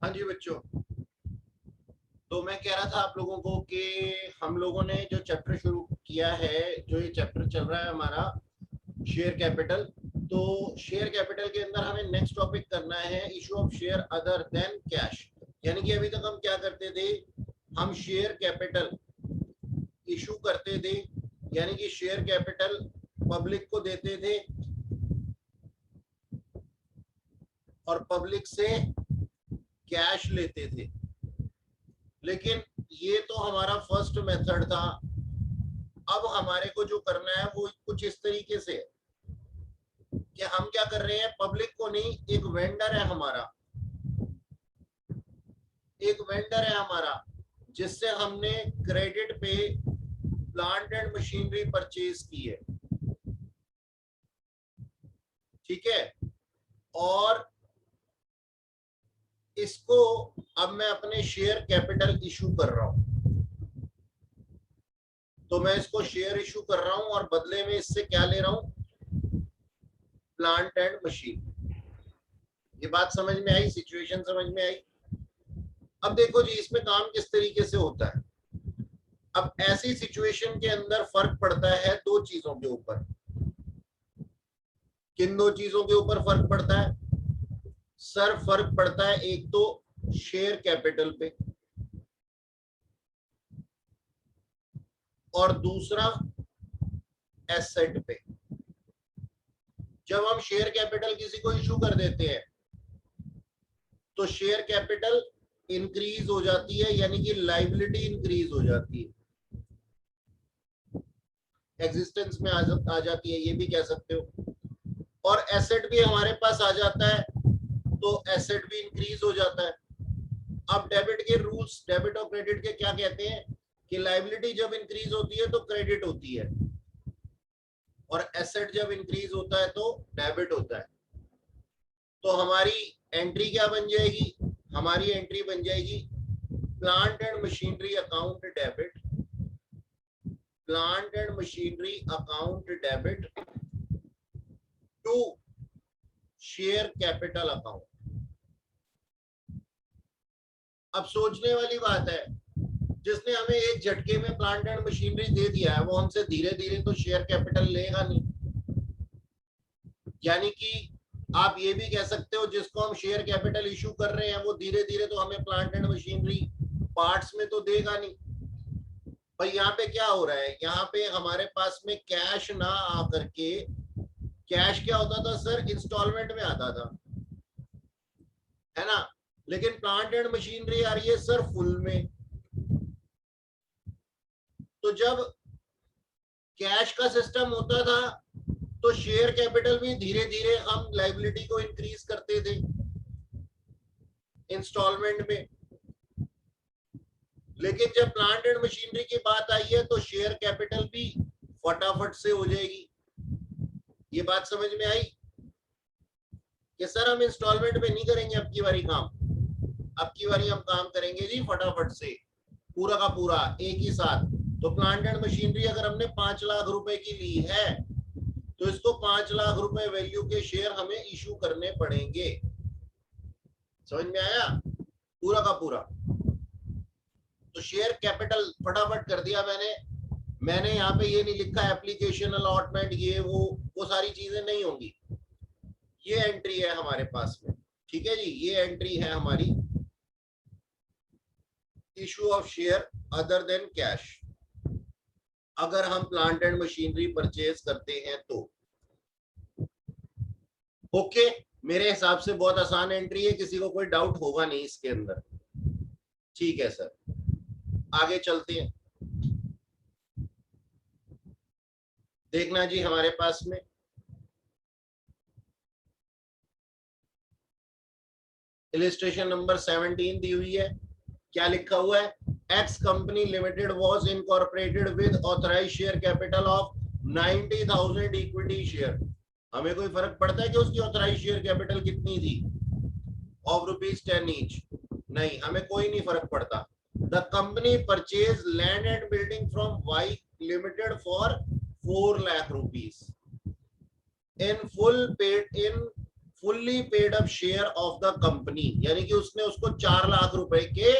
हाँ जी बच्चों, तो मैं कह रहा था आप लोगों को कि हम लोगों ने जो चैप्टर शुरू किया है, जो ये चैप्टर चल रहा है हमारा शेयर कैपिटल। तो शेयर कैपिटल के अंदर हमें नेक्स्ट टॉपिक करना है issue of share other than cash. यानी कि अभी तक हम क्या करते थे, हम शेयर कैपिटल इशू करते थे, यानी कि शेयर कैपिटल पब्लिक को देते थे और पब्लिक से कैश लेते थे। लेकिन ये तो हमारा फर्स्ट मेथड था। अब हमारे को जो करना है वो कुछ इस तरीके से कि हम क्या कर रहे हैं, पब्लिक को नहीं, एक वेंडर है हमारा, एक वेंडर है हमारा जिससे हमने क्रेडिट पे प्लांट एंड मशीनरी परचेज की है, ठीक है। और इसको अब मैं अपने शेयर कैपिटल इशू कर रहा हूं, तो मैं इसको शेयर इशू कर रहा हूं और बदले में इससे क्या ले रहा हूं, प्लांट एंड मशीन। ये बात समझ में आई, सिचुएशन समझ में आई। अब देखो जी, इसमें काम किस तरीके से होता है। अब ऐसी सिचुएशन के अंदर फर्क पड़ता है दो चीजों के ऊपर। किन दो चीजों के ऊपर फर्क पड़ता है सर? फर्क पड़ता है एक तो शेयर कैपिटल पे और दूसरा एसेट पे। जब हम शेयर कैपिटल किसी को इशू कर देते हैं तो शेयर कैपिटल इंक्रीज हो जाती है, यानी कि लाइबिलिटी इंक्रीज हो जाती है, एग्जिस्टेंस में आ जाती है, ये भी कह सकते हो। और एसेट भी हमारे पास आ जाता है तो एसेट भी इंक्रीज हो जाता है। अब डेबिट के रूल्स, डेबिट और क्रेडिट के क्या कहते हैं कि लाइबिलिटी जब इंक्रीज होती है तो क्रेडिट होती है और एसेट जब इंक्रीज होता है तो डेबिट होता है। तो हमारी एंट्री क्या बन जाएगी? हमारी एंट्री बन जाएगी plant and machinery account debit, plant and machinery account debit to share capital account. अब सोचने वाली बात है, जिसने हमें एक झटके में प्लांट एंड मशीनरी दे दिया है वो हमसे धीरे धीरे तो शेयर कैपिटल लेगा नहीं। यानी कि आप ये भी कह सकते हो, जिसको हम शेयर कैपिटल इशू कर रहे हैं वो धीरे धीरे तो हमें प्लांट एंड मशीनरी पार्ट्स में तो देगा नहीं। पर यहाँ पे क्या हो रहा है, यहाँ पे हमारे पास में कैश ना आकर के, कैश क्या होता था सर? इंस्टॉलमेंट में आता था, है ना। लेकिन प्लांट एंड मशीनरी आ रही है सर फुल में। तो जब कैश का सिस्टम होता था तो शेयर कैपिटल भी धीरे धीरे हम लाइबिलिटी को इंक्रीज करते थे इंस्टॉलमेंट में। लेकिन जब प्लांट एंड मशीनरी की बात आई है तो शेयर कैपिटल भी फटाफट से हो जाएगी। ये बात समझ में आई कि सर हम इंस्टॉलमेंट में नहीं करेंगे अब की बारी काम, अब की बारी हम काम करेंगे जी फटाफट से, पूरा का पूरा एक ही साथ। तो प्लांट एंड मशीनरी अगर हमने 5 लाख रुपए की ली है तो इसको 5 लाख रुपए वैल्यू के शेयर हमें इशू करने पड़ेंगे। समझ में आया पूरा का पूरा? तो शेयर कैपिटल फटाफट कर दिया मैंने। मैंने यहाँ पे ये नहीं लिखा एप्लीकेशन अलॉटमेंट, ये वो सारी चीजें नहीं होंगी। ये एंट्री है हमारे पास में, ठीक है जी। ये एंट्री है हमारी issue of share other than cash, अगर हम प्लांट एंड मशीनरी परचेज करते हैं तो। ओके, मेरे हिसाब से बहुत आसान एंट्री है, किसी को कोई डाउट होगा नहीं इसके अंदर। ठीक है सर, आगे चलते हैं। देखना जी हमारे पास में इलिस्ट्रेशन नंबर 17 दी हुई है। क्या लिखा हुआ है? X company limited was incorporated with authorised share capital of 90,000 equity share. हमें कोई फर्क पड़ता है कि उसकी ऑथराइज्ड शेयर कैपिटल कितनी थी? Of ₹10 each? नहीं, हमें कोई नहीं फर्क पड़ता। The company purchase land and building from Y Limited for ₹4 lakh in full paid in fully paid up share of the company, यानी कि उसने उसको 4 लाख रुपए के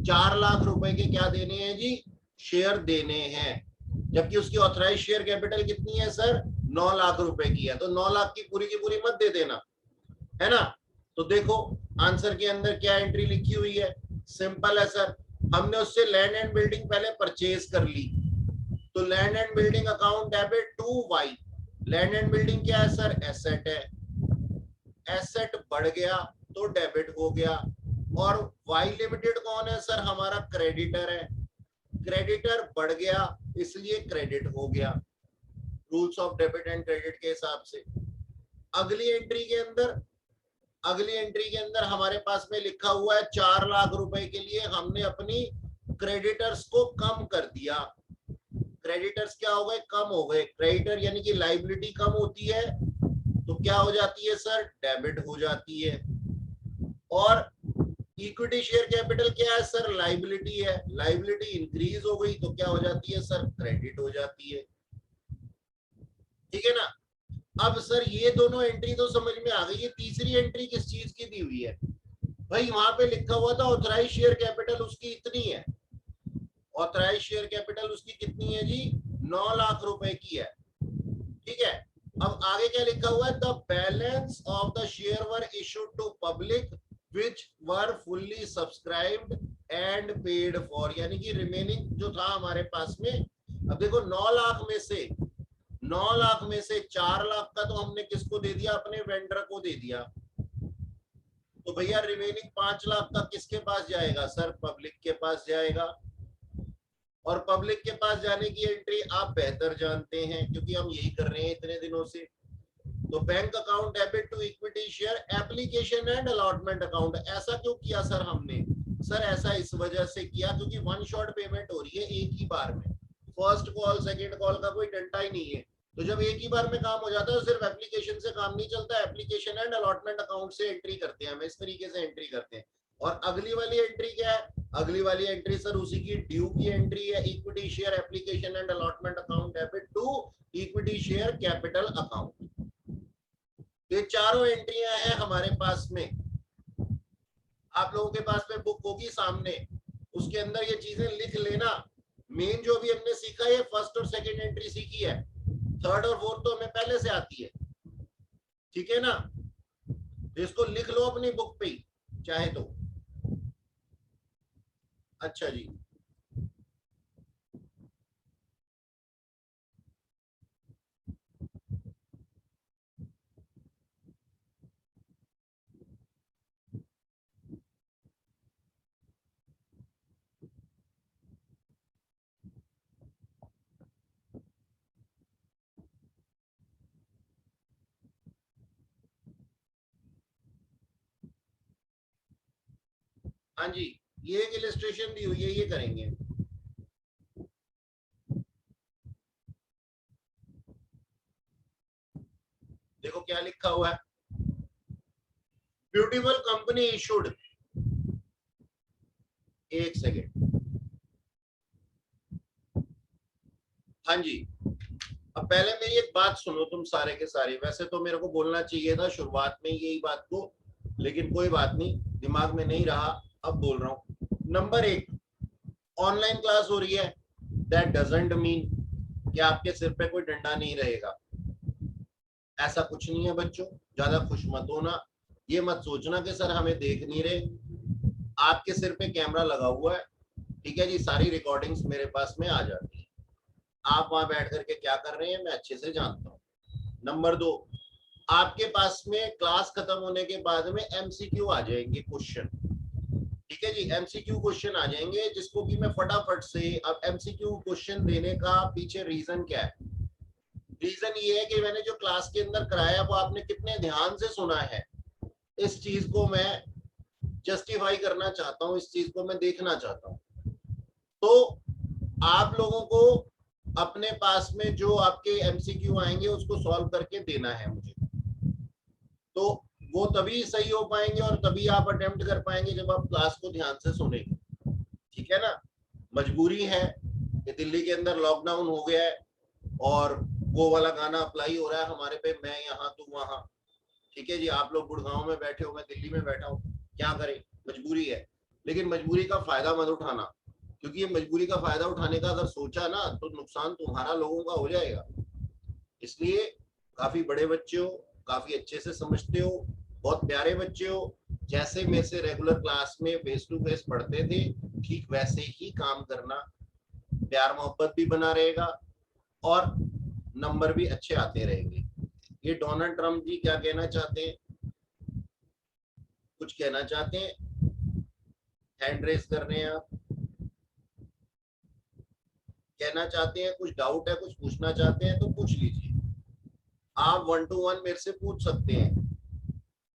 4 लाख रुपए के क्या देने हैं जी, शेयर देने हैं, जबकि उसकी ऑथराइज शेयर कैपिटल कितनी है सर, 9 लाख रुपए की है। तो 9 लाख की पूरी मत दे देना, है ना। तो देखो आंसर के अंदर क्या एंट्री लिखी हुई है, सिंपल है सर, हमने उससे लैंड एंड बिल्डिंग पहले परचेज कर ली, तो land and building account debit to Y. Land and building क्या है सर, एसेट है, एसेट बढ़ गया तो डेबिट हो गया। और वाई लिमिटेड कौन है सर, हमारा क्रेडिटर है, क्रेडिटर बढ़ गया इसलिए क्रेडिट हो गया, rules of debit and credit के हिसाब से। अगली एंट्री के अंदर हमारे पास में लिखा हुआ है 4 लाख रुपए के लिए हमने अपनी क्रेडिटर्स को कम कर दिया। क्रेडिटर्स क्या हो गए, कम हो गए। क्रेडिटर यानी कि लाइबिलिटी कम होती है तो क्या हो जाती है सर, डेबिट हो जाती है। और इक्विटी शेयर कैपिटल क्या है सर, लाइबिलिटी है, लाइबिलिटी इंक्रीज हो गई तो क्या हो जाती है सर, क्रेडिट हो जाती है। ठीक है ना। अब सर ये दोनों एंट्री तो समझ में आ गई, ये तीसरी एंट्री किस चीज की दी हुई है भाई, वहां पे लिखा हुआ था ऑथराइज शेयर कैपिटल उसकी इतनी है, ऑथराइज शेयर कैपिटल उसकी कितनी है जी, 9 लाख रुपए की है। ठीक है, अब आगे क्या लिखा हुआ है, the balance of the share were issued to public which were fully subscribed and paid for, यानी कि रिमेनिंग जो था हमारे पास में। अब देखो 9 लाख में से 4 लाख का तो हमने किसको दे दिया, अपने वेंडर को दे दिया, तो भैया रिमेनिंग 5 लाख का किसके पास जाएगा सर, पब्लिक के पास जाएगा। और पब्लिक के पास जाने की एंट्री आप बेहतर जानते हैं क्योंकि हम यही कर रहे हैं इतने दिनों से। तो bank account debit to equity share application and allotment account. ऐसा क्यों किया सर हमने, सर ऐसा इस वजह से किया क्योंकि वन शॉट पेमेंट हो रही है एक ही बार में, फर्स्ट कॉल सेकंड कॉल का कोई डंडा ही नहीं है। तो जब एक ही बार में काम हो जाता है तो सिर्फ एप्लीकेशन से काम नहीं चलता, एप्लीकेशन एंड अलॉटमेंट अकाउंट से एंट्री करते हैं हम, इस तरीके से एंट्री करते हैं। और अगली वाली एंट्री क्या है, अगली वाली एंट्री सर उसी की ड्यू की एंट्री है, equity share application and allotment account debit to equity share capital account. ये चारों एंट्रियां हैं हमारे पास में, आप लोगों के पास में बुक होगी सामने, उसके अंदर ये चीजें लिख लेना। मेन जो भी हमने सीखा है फर्स्ट और सेकंड एंट्री सीखी है, थर्ड और फोर्थ तो हमें पहले से आती है, ठीक है ना। इसको लिख लो अपनी बुक पे ही चाहे तो। अच्छा जी, हाँ जी, ये एक इलस्ट्रेशन दी हुई है, ये करेंगे। देखो क्या लिखा हुआ है, ब्यूटीफुल कंपनी इशूड, एक सेकेंड, हाँ जी। अब पहले मेरी एक बात सुनो तुम सारे के सारे, वैसे तो मेरे को बोलना चाहिए था शुरुआत में यही बात को, लेकिन कोई बात नहीं, दिमाग में नहीं रहा, अब बोल रहा हूं। नंबर 1, ऑनलाइन क्लास हो रही है, दैट डजंट मीन कि आपके सिर पे कोई डंडा नहीं रहेगा, ऐसा कुछ नहीं है बच्चों, ज्यादा खुश मत होना, ये मत सोचना कि सर हमें देख नहीं रहे, आपके सिर पे कैमरा लगा हुआ है, ठीक है जी, सारी रिकॉर्डिंग्स मेरे पास में आ जाती है, आप वहां बैठ करके क्या कर रहे हैं मैं अच्छे से जानता हूँ। नंबर 2, आपके पास में क्लास खत्म होने के बाद में एमसीक्यू आ जाएंगे क्वेश्चन, ठीक है जी, एमसीक्यू क्वेश्चन आ जाएंगे जिसको कि मैं फटाफट से, अब एमसीक्यू क्वेश्चन देने का पीछे रीजन क्या है, रीजन ये है कि मैंने जो क्लास के अंदर कराया वो आपने कितने ध्यान से सुना है, इस चीज को मैं जस्टिफाई करना चाहता हूँ, इस चीज को मैं देखना चाहता हूँ। तो आप लोगों को अपने पास में जो आपके एमसीक्यू आएंगे उसको सॉल्व करके देना है मुझे, तो वो तभी सही हो पाएंगे और तभी आप अटेम्प्ट कर पाएंगे जब आप क्लास को ध्यान से सुनेंगे, ठीक है ना। मजबूरी है कि दिल्ली के अंदर लॉकडाउन हो गया है और वो वाला गाना अप्लाई हो रहा है हमारे पे, मैं यहाँ तू वहां, ठीक है जी, आप लोग गुड़गांव में बैठे हो, मैं दिल्ली में बैठा हूँ, क्या करें, मजबूरी है। लेकिन मजबूरी का फायदा मत उठाना, क्योंकि ये मजबूरी का फायदा उठाने का अगर सोचा ना तो नुकसान तुम्हारा लोगों का हो जाएगा। इसलिए काफी बड़े बच्चे हो, काफी अच्छे से समझते हो, बहुत प्यारे बच्चे हो, जैसे मेरे से रेगुलर क्लास में फेस टू फेस पढ़ते थे ठीक वैसे ही काम करना, प्यार मोहब्बत भी बना रहेगा और नंबर भी अच्छे आते रहेंगे। ये डोनाल्ड ट्रम्प जी क्या कहना चाहते हैं, कुछ कहना चाहते हैं? हैंड रेस कर रहे हैं आप, कहना चाहते हैं, कुछ डाउट है, कुछ पूछना चाहते हैं तो पूछ लीजिए। आप 1 to 1 मेरे से पूछ सकते हैं,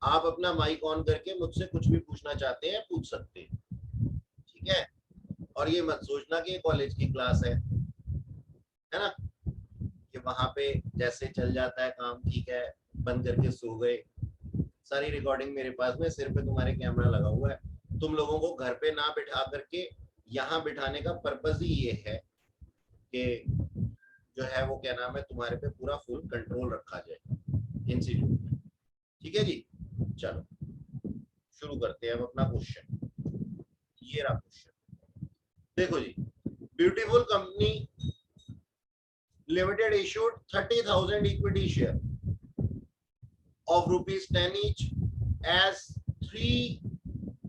आप अपना माइक ऑन करके मुझसे कुछ भी पूछना चाहते हैं पूछ सकते हैं, ठीक है। और ये मत सोचना कि कॉलेज की क्लास है ना, कि वहां पे जैसे चल जाता है काम, ठीक है, बंद करके सो गए। सारी रिकॉर्डिंग मेरे पास में, सिर पे तुम्हारे कैमरा लगा हुआ है। तुम लोगों को घर पे ना बिठा करके यहाँ बिठाने का पर्पज ही ये है कि जो है वो क्या नाम है, तुम्हारे पे पूरा फुल कंट्रोल रखा जाए इंस्टीट्यूट में, ठीक है जी। चलो शुरू करते हैं अब अपना क्वेश्चन। ये रहा क्वेश्चन, देखो जी, beautiful company limited issued 30,000 equity share of rupees 10 each as 3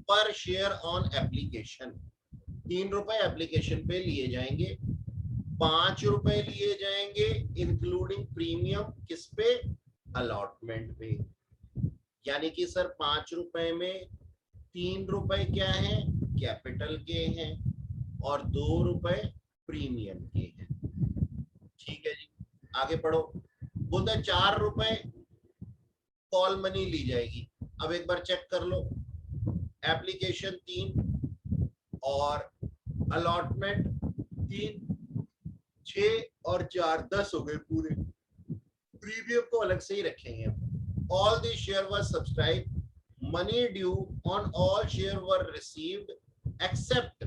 per share on application। 3 रुपए एप्लीकेशन पे लिए जाएंगे, 5 रुपए लिए जाएंगे इंक्लूडिंग प्रीमियम, किस पे, अलॉटमेंट पे। यानी कि सर 5 रुपए में 3 रुपए क्या है, कैपिटल के हैं और 2 रुपए प्रीमियम के हैं, ठीक है जी। आगे पढ़ो, बोलता है 4 रुपए कॉल मनी ली जाएगी। अब एक बार चेक कर लो, एप्लीकेशन 3 और अलॉटमेंट 3, 6 और 4 10 हो गए पूरे। प्रीमियम को अलग से ही रखेंगे। All the share were subscribe, money due on all share were received accept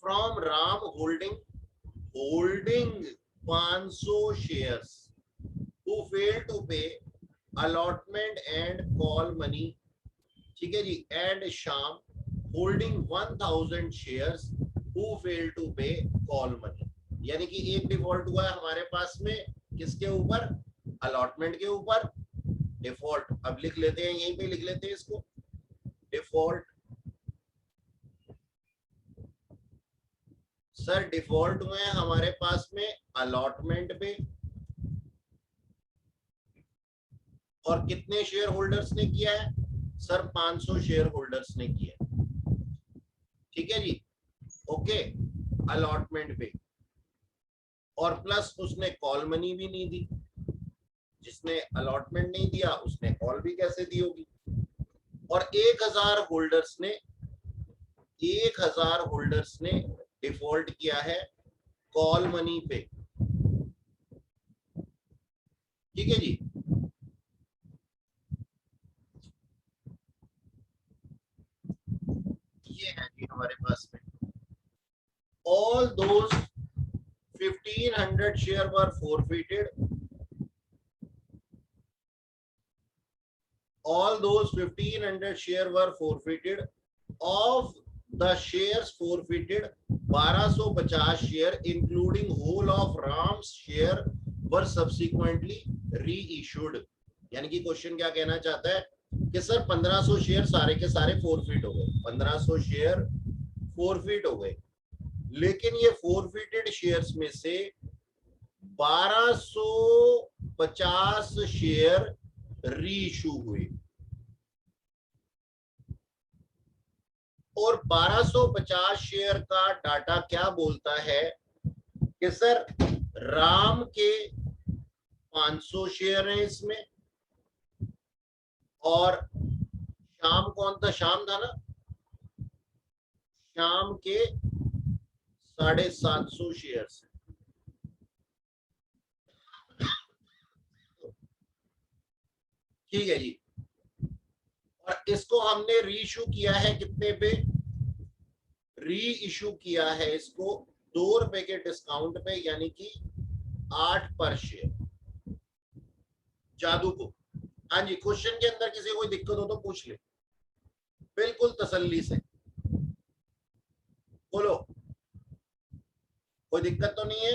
from Ram holding 500 shares who failed to pay allotment and call money, ठीक है जी, and Sham holding 1000 shares who failed to pay call money। यानी कि एक default हुआ है हमारे पास में, किसके ऊपर, अलॉटमेंट के ऊपर। डिफॉल्ट अब लिख लेते हैं, यहीं पे लिख लेते हैं इसको, डिफॉल्ट। सर डिफॉल्ट हुए हमारे पास में अलॉटमेंट पे, और कितने शेयर होल्डर्स ने किया है, सर 500 शेयर होल्डर्स ने किया, ठीक है जी, ओके, अलॉटमेंट पे। और प्लस उसने कॉल मनी भी नहीं दी, जिसने अलॉटमेंट नहीं दिया उसने कॉल भी कैसे दी होगी। और 1000 होल्डर्स ने डिफॉल्ट किया है कॉल मनी पे, ठीक है जी। ये है जी हमारे पास में, all those 1500 share were forfeited, all those 1500 share were forfeited, of the shares forfeited 1250 share including whole of Ram's share were subsequently reissued। यानी कि क्वेश्चन क्या कहना चाहता है कि सर 1500 शेयर सारे के सारे फोरफिट हो गए, 1500 शेयर फोरफिट हो गए, लेकिन ये फोरफिटेड शेयर्स में से 1250 शेयर रीइशू हुए, और 1250 शेयर का डाटा क्या बोलता है कि सर राम के 500 शेयर हैं इसमें, और शाम कौन था, शाम था ना, शाम के 750 शेयर्स हैं, ठीक है जी। और इसको हमने रीइशू किया है कितने पे, री इशू किया है इसको 2 रुपए के डिस्काउंट पे, यानी कि 8 पर शेयर। जादू को। हाँ जी, क्वेश्चन के अंदर किसी को कोई दिक्कत हो तो पूछ ले, बिल्कुल तसल्ली से बोलो, कोई दिक्कत तो नहीं है।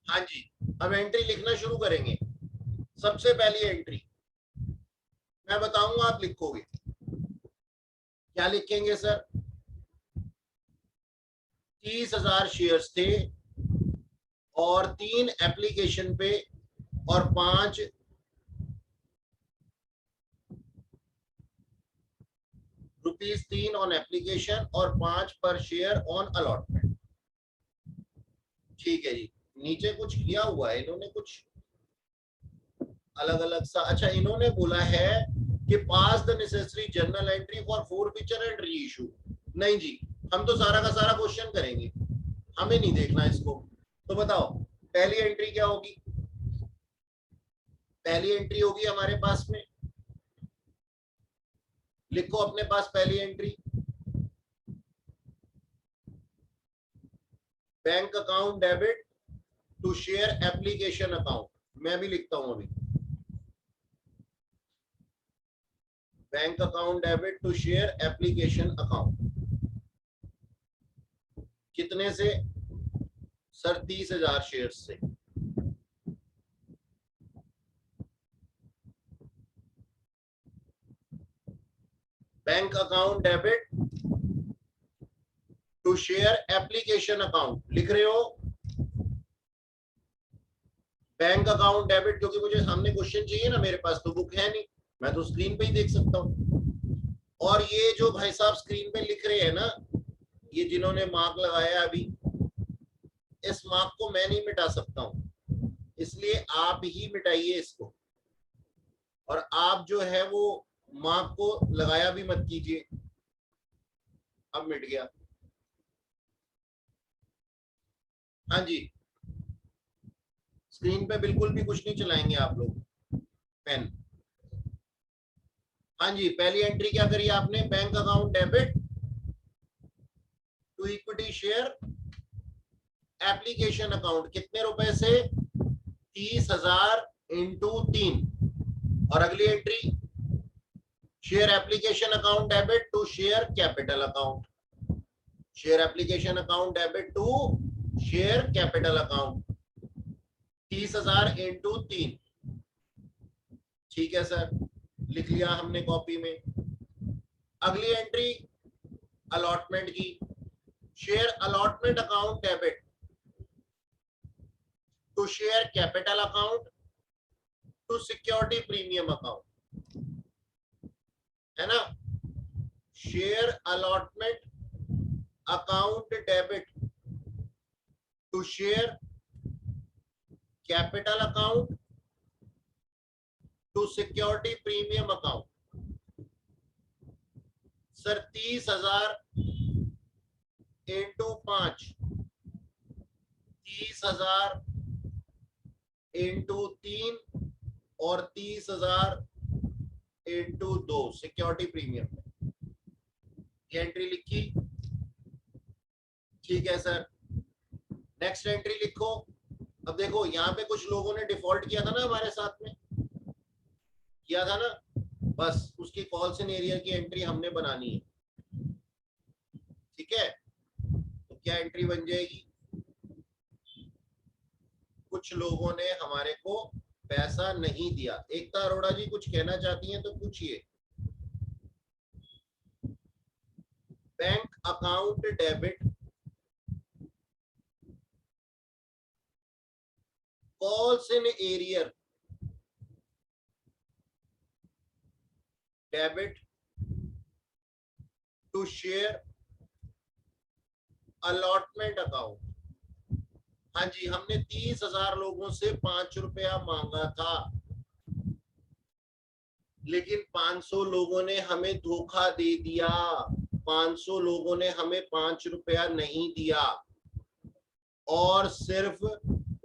हाँ जी, अब एंट्री लिखना शुरू करेंगे। सबसे पहली एंट्री मैं बताऊंगा, आप लिखोगे। क्या लिखेंगे सर? 30,000 शेयर्स थे और 3 एप्लीकेशन पे और 5 रुपीज 3 ऑन एप्लीकेशन और 5 पर शेयर ऑन अलॉटमेंट। ठीक है जी, नीचे कुछ किया हुआ है इन्होंने, कुछ अलग अलग सा। अच्छा, इन्होंने बोला है कि pass the necessary journal entry for forfeiture and reissue. नहीं जी, हम तो सारा का सारा क्वेश्चन करेंगे, हमें नहीं देखना इसको। तो बताओ पहली एंट्री क्या होगी? पहली एंट्री होगी हमारे पास में, लिखो अपने पास पहली entry, bank account debit to share application account. मैं भी लिखता हूं अभी, bank account debit to share application account. कितने से सर? 30,000 शेयर से। Bank account debit to share application account लिख रहे हो? बैंक अकाउंट डेबिट, क्योंकि मुझे सामने क्वेश्चन चाहिए ना, मेरे पास तो बुक है नहीं, मैं तो स्क्रीन पे ही देख सकता हूँ। और ये जो भाई साहब स्क्रीन पे लिख रहे हैं ना, ये जिन्होंने मार्क लगाया अभी, इस मार्क को मैं नहीं मिटा सकता हूँ, इसलिए आप ही मिटाइए इसको। और आप जो है वो मार्क को लगाया भी मत कीजिए। अब मिट गया। हाँ जी, स्क्रीन पे बिल्कुल भी कुछ नहीं चलाएंगे आप लोग, पेन। हाँ जी, पहली एंट्री क्या करी आपने? Bank account debit to equity share application account. कितने रुपए से? 30,000 इंटू 3। और अगली entry share application account debit to share capital account. Share application account debit to share capital account, 30,000 into 3। ठीक है सर, लिख लिया हमने कॉपी में। अगली एंट्री अलॉटमेंट की, share allotment account debit to share capital account to security premium account, है ना? Share allotment account debit to share capital account to security premium account. Sir 30,000 into 5, 30,000 into 3 और 30,000 into 2 security premium. ये entry लिखी? ठीक है sir, next entry लिखो। अब देखो यहाँ पे कुछ लोगों ने डिफॉल्ट किया था ना, हमारे साथ में किया था ना, बस उसकी कॉल्स इन एरिया की एंट्री हमने बनानी है। ठीक है, तो क्या एंट्री बन जाएगी? कुछ लोगों ने हमारे को पैसा नहीं दिया। एकता अरोड़ा जी कुछ कहना चाहती हैं तो पूछिए। Bank account debit calls in arrear debit to share allotment account. हाँ जी, हमने 30,000 लोगों से 5 रुपया मांगा था, लेकिन 500 लोगों ने हमें धोखा दे दिया। 500 लोगों ने हमें 5 रुपया नहीं दिया और सिर्फ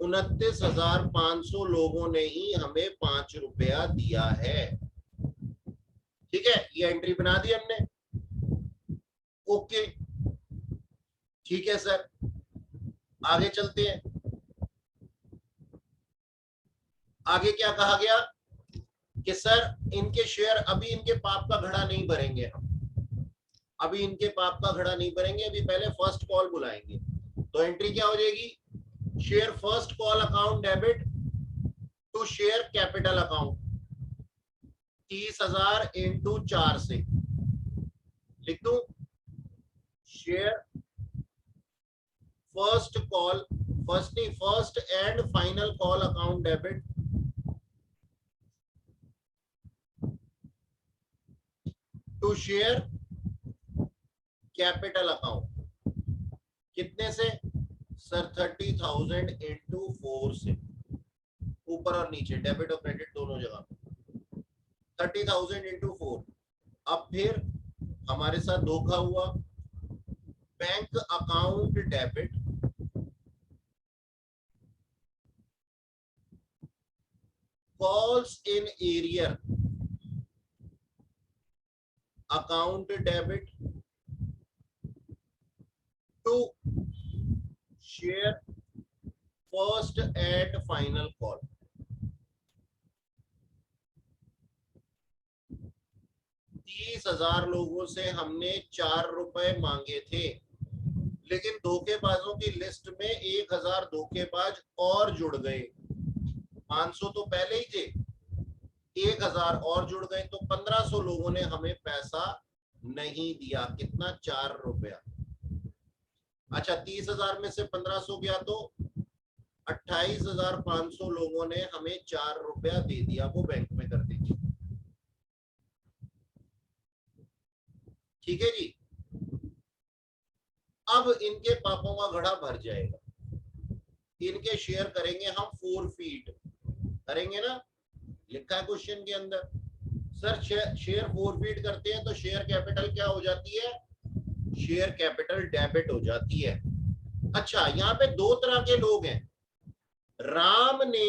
29,500 लोगों ने ही हमें 5 रुपया दिया है। ठीक है, ये एंट्री बना दी हमने। ओके, ठीक है सर, आगे चलते हैं। आगे क्या कहा गया कि सर इनके शेयर अभी इनके पाप का घड़ा नहीं भरेंगे हम, अभी इनके पाप का घड़ा नहीं भरेंगे, अभी पहले फर्स्ट कॉल बुलाएंगे। तो एंट्री क्या हो जाएगी, share first call account debit to share capital account, 30,000 into 4 से लिख दूं, शेयर फर्स्ट कॉल, फर्स्ट नहीं, first and final call account debit to share capital account, कितने से सर 30,000 इंटू 4 से, ऊपर और नीचे डेबिट और क्रेडिट दोनों जगह, 30,000 इंटू 4। अब फिर हमारे साथ धोखा हुआ, bank account debit calls in arrear account debit to share first and final call. 30,000 लोगों से हमने 4 रुपए मांगे थे, लेकिन धोखेबाजों की लिस्ट में 1,000 धोखेबाज और जुड़ गए। 500 तो पहले ही थे, 1,000 और जुड़ गए, तो 1,500 लोगों ने हमें पैसा नहीं दिया। कितना, 4 रुपया। अच्छा, 30,000 में से 1,500 गया तो 28,500 लोगों ने हमें 4 रुपया दे दिया, वो बैंक में कर दीजिए। ठीक है जी। अब इनके पापों का घड़ा भर जाएगा, इनके शेयर करेंगे हम 4 फीट, करेंगे ना, लिखा है क्वेश्चन के अंदर। सर शेयर 4 फीट करते हैं तो शेयर कैपिटल क्या हो जाती है, शेयर कैपिटल डेबिट हो जाती है। अच्छा, यहाँ पे 2 तरह के लोग हैं। राम ने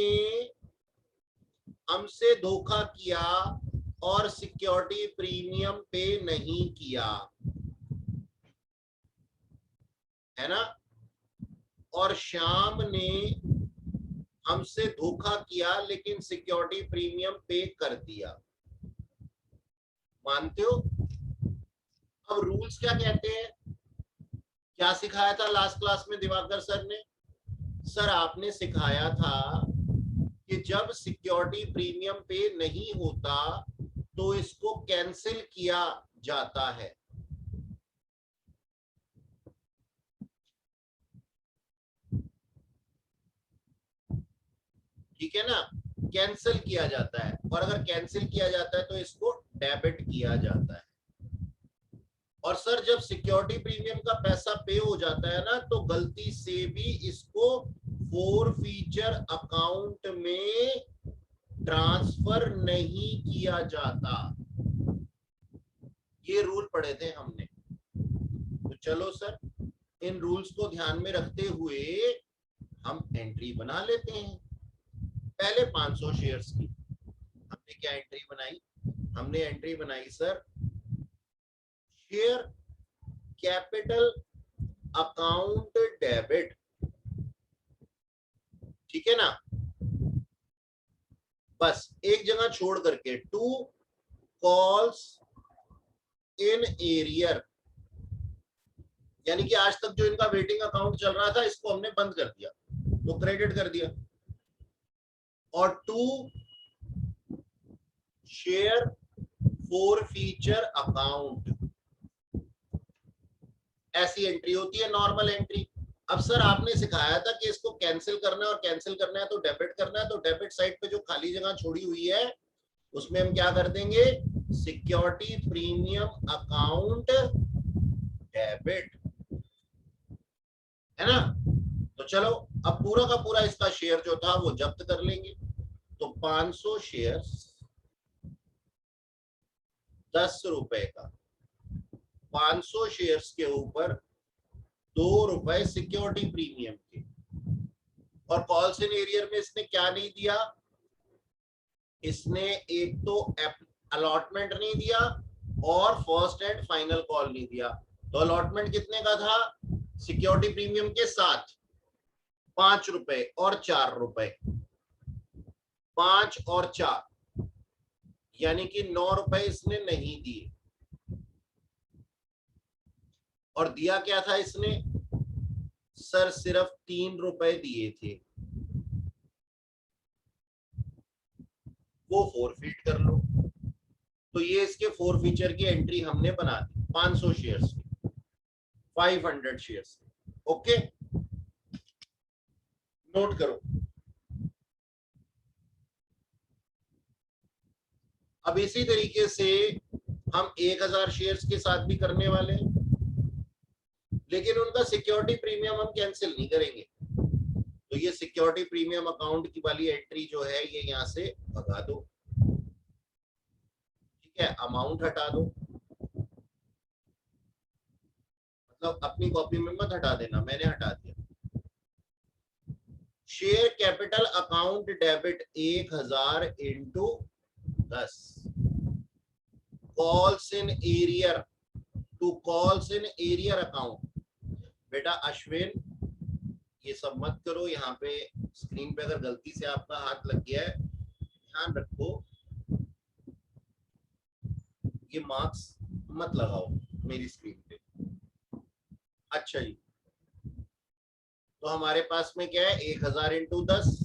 हमसे धोखा किया और सिक्योरिटी प्रीमियम पे नहीं किया, है ना, और श्याम ने हमसे धोखा किया लेकिन सिक्योरिटी प्रीमियम पे कर दिया। मानते हो? अब रूल्स क्या कहते हैं, क्या सिखाया था लास्ट क्लास में दिवाकर सर ने? सर आपने सिखाया था कि जब सिक्योरिटी प्रीमियम पे नहीं होता तो इसको कैंसिल किया जाता है। ठीक है ना, कैंसिल किया जाता है, और अगर कैंसिल किया जाता है तो इसको डेबिट किया जाता है। और सर जब सिक्योरिटी प्रीमियम का पैसा पे हो जाता है ना, तो गलती से भी इसको फोर फीचर अकाउंट में ट्रांसफर नहीं किया जाता। ये रूल पढ़े थे हमने। तो चलो सर, इन रूल्स को ध्यान में रखते हुए हम एंट्री बना लेते हैं। पहले 500 शेयर्स की हमने क्या एंट्री बनाई, हमने एंट्री बनाई sir share capital account debit. ठीक है ना, बस एक जगह छोड़ करके, टू कॉल्स इन एरियर, यानी कि आज तक जो इनका वेटिंग अकाउंट चल रहा था इसको हमने बंद कर दिया, तो क्रेडिट कर दिया। और to share forfeiture account, ऐसी एंट्री होती है, नॉर्मल एंट्री। अब सर आपने सिखाया था कि इसको कैंसिल करना है, और कैंसिल करना है तो डेबिट करना है, तो डेबिट साइड पे जो खाली जगह छोड़ी हुई है उसमें हम क्या कर देंगे, सिक्योरिटी प्रीमियम अकाउंट डेबिट, है ना। तो चलो अब पूरा का पूरा इसका शेयर जो था वो जब्त कर लेंगे। तो 500 शेयर्स 10 रुपए का, 500 शेयर्स के ऊपर 2 रुपए सिक्योरिटी प्रीमियम के। और कॉल्स इन एरियर में इसने क्या नहीं दिया, इसने एक तो अलॉटमेंट नहीं दिया और फर्स्ट एंड फाइनल कॉल नहीं दिया। तो अलॉटमेंट कितने का था, सिक्योरिटी प्रीमियम के साथ 5 रुपए और 4 रुपए। 5 और 4 यानी कि 9 रुपए इसने नहीं दिए। और दिया क्या था इसने? सर सिर्फ 3 रुपए दिए थे, वो फोरफिट कर लो। तो ये इसके फोरफीचर की एंट्री हमने बना दी 500 शेयर्स की, 500 शेयर्स की। ओके, नोट करो। अब इसी तरीके से हम 1000 शेयर्स के साथ भी करने वाले हैं, लेकिन उनका सिक्योरिटी प्रीमियम हम कैंसिल नहीं करेंगे। तो ये सिक्योरिटी प्रीमियम अकाउंट की वाली एंट्री जो है ये यहां से भगा दो, ठीक है, अमाउंट हटा दो, मतलब अपनी कॉपी में मत हटा देना, मैंने हटा दिया। Share capital account debit 1000 into 10 calls in arrear to calls in arrear account. बेटा अश्विन ये सब मत करो, यहाँ पे स्क्रीन पे अगर गलती से आपका हाथ लग गया है ध्यान रखो, ये मार्क्स मत लगाओ मेरी स्क्रीन पे। अच्छा जी, तो हमारे पास में क्या है 1000 इंटू 10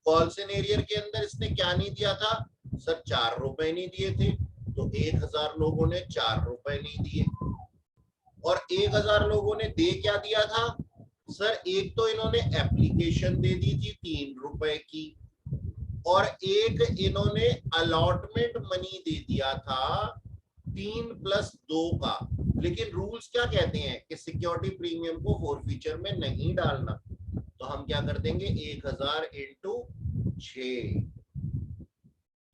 कॉल्स इन एरियर के अंदर इसने क्या नहीं दिया था सर? 4 रुपए नहीं दिए थे, तो 1000 लोगों ने 4 रुपए नहीं दिए। और 1000 लोगों ने दे क्या दिया था सर? एक तो इन्होंने एप्लीकेशन दे दी थी 3 रुपए की, और एक इन्होंने अलॉटमेंट मनी दे दिया था 3 + 2 का। लेकिन रूल्स क्या कहते हैं कि सिक्योरिटी प्रीमियम को फोरफीचर में नहीं डालना, तो हम क्या कर देंगे 1000 इंटू 6।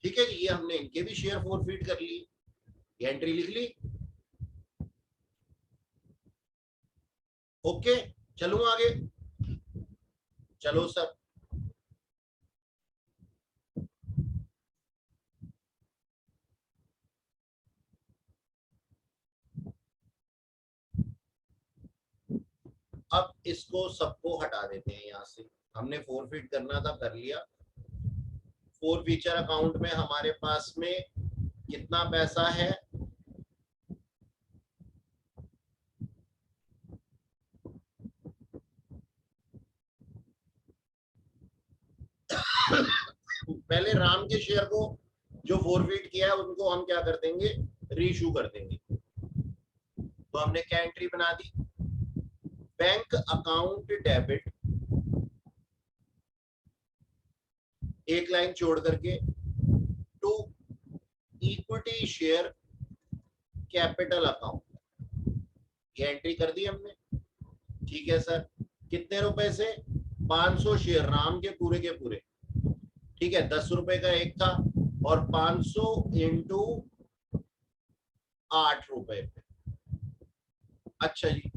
ठीक है जी, ये हमने इनके भी शेयर फोरफीट कर ली, ये एंट्री लिख ली। ओके, चलूं आगे? चलो सर, अब इसको सबको हटा देते हैं यहां से। हमने फोरफिट करना था, कर लिया। फोर फीचर अकाउंट में हमारे पास में कितना पैसा है? पहले राम के शेयर को जो फोरफिट किया है उनको हम क्या कर देंगे? रीइशू कर देंगे। तो हमने क्या एंट्री बना दी? बैंक अकाउंट डेबिट, एक लाइन छोड़ करके, to equity share capital account, ये एंट्री कर दी हमने। ठीक है सर, कितने रुपए से? 500 शेयर राम के पूरे। ठीक है, 10 रुपए का एक था, और 500 इंटू 8 रुपए पे। अच्छा जी,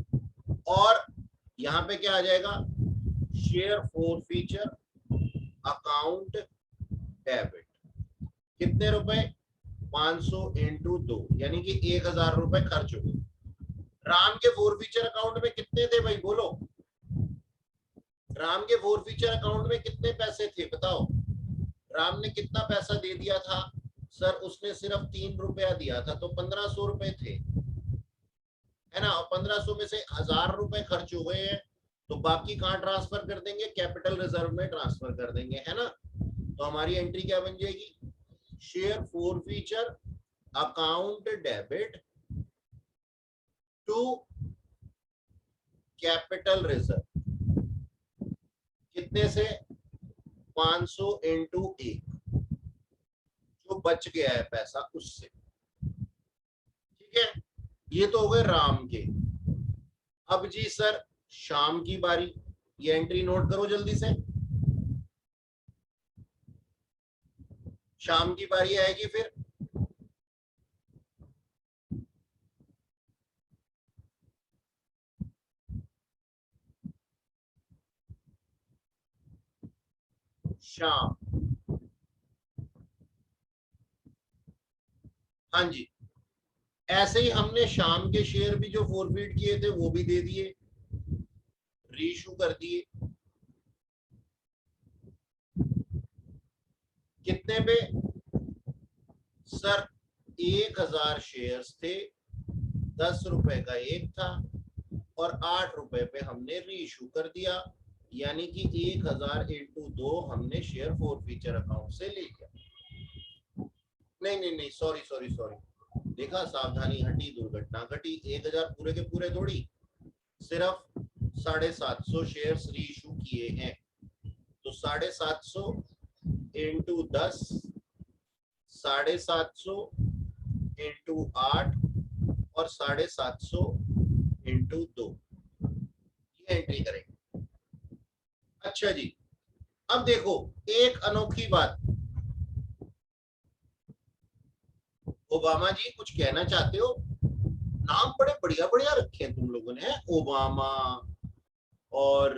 और यहाँ पे क्या आ जाएगा? Share forfeiture account debit, कितने रुपए? 500 इंटू 2, यानी कि 1000 रुपए खर्च हुए। राम के फोर फीचर अकाउंट में कितने थे भाई, बोलो? राम के फोर फीचर अकाउंट में कितने पैसे थे बताओ? राम ने कितना पैसा दे दिया था सर? उसने सिर्फ 3 रुपया दिया था, तो 1500 रुपए थे, है ना। और 1500 में से 1000 रुपए खर्च हो गए हैं, तो बाकी कहाँ ट्रांसफर कर देंगे? कैपिटल रिजर्व में ट्रांसफर कर देंगे, है ना। तो हमारी एंट्री क्या बन जाएगी? Share forfeiture account debit to capital reserve, कितने से? 500 इंटू 1, जो बच गया है पैसा उससे। ठीक है, ये तो हो गए राम के। अब जी सर शाम की बारी, ये एंट्री नोट करो जल्दी से। शाम की बारी आएगी फिर, शाम। हाँ जी, ऐसे ही हमने शाम के शेयर भी जो फोरफिट किए थे वो भी दे दिए, रीइशू कर दिए। कितने पे सर? 1000 शेयर्स थे, 10 रुपए का एक था और 8 रुपए पे हमने री इशू कर दिया, यानी कि 1000 इंटू 2 हमने शेयर फोर फीचर अकाउंट से ले लिया। नहीं नहीं नहीं, सॉरी सॉरी सॉरी, देखा, सावधानी हटी, दुर्घटना घटी। 1000 पूरे के पूरे थोड़ी, सिर्फ 750 शेयर्स री इशू किए हैं, तो 750 इंटू 10, 750 इंटू 8 और 750 इंटू 2, ये एंट्री करेंगे। अच्छा जी, अब देखो एक अनोखी बात, ओबामा जी कुछ कहना चाहते हो? नाम बड़े बढ़िया बढ़िया रखे हैं तुम लोगों ने, ओबामा और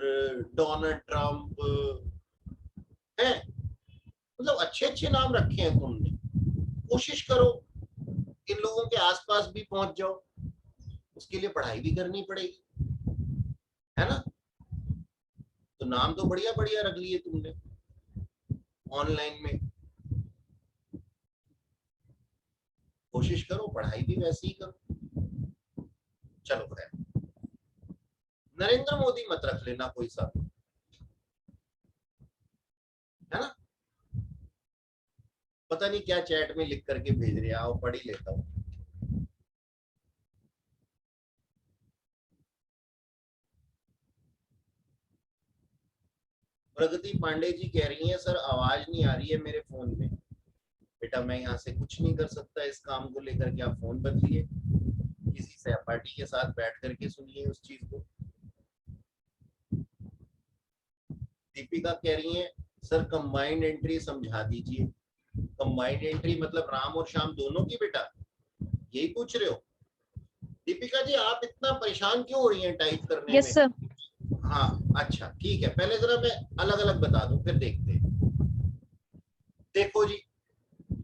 डोनाल्ड ट्रंप है, मतलब अच्छे अच्छे नाम रखे हैं तुमने। कोशिश करो इन लोगों के आसपास भी पहुंच जाओ, उसके लिए पढ़ाई भी करनी पड़ेगी, है ना? तो नाम तो बढ़िया बढ़िया रख लिए तुमने ऑनलाइन में, कोशिश करो पढ़ाई भी वैसे ही करो। चलो खैर, नरेंद्र मोदी मत रख लेना कोई सा, है ना? पता नहीं क्या चैट में लिख करके भेज रहे, आओ पढ़ ही लेता हूँ। प्रगति पांडे जी कह रही हैं सर आवाज नहीं आ रही है मेरे फोन में। बेटा मैं यहाँ से कुछ नहीं कर सकता, इस काम को लेकर के आप फोन बदलिए, किसी सहपाठी के साथ बैठ करके सुनिए उस चीज को। दीपिका कह रही है सर कंबाइंड एंट्री समझा दीजिए। कंबाइंड एंट्री मतलब राम और श्याम दोनों की, बेटा यही पूछ रहे हो? दीपिका जी आप इतना परेशान क्यों हो रही हैं टाइप करने यस सर। में? हाँ अच्छा ठीक है, पहले जरा मैं अलग अलग बता दूं फिर देखते हैं। देखो जी,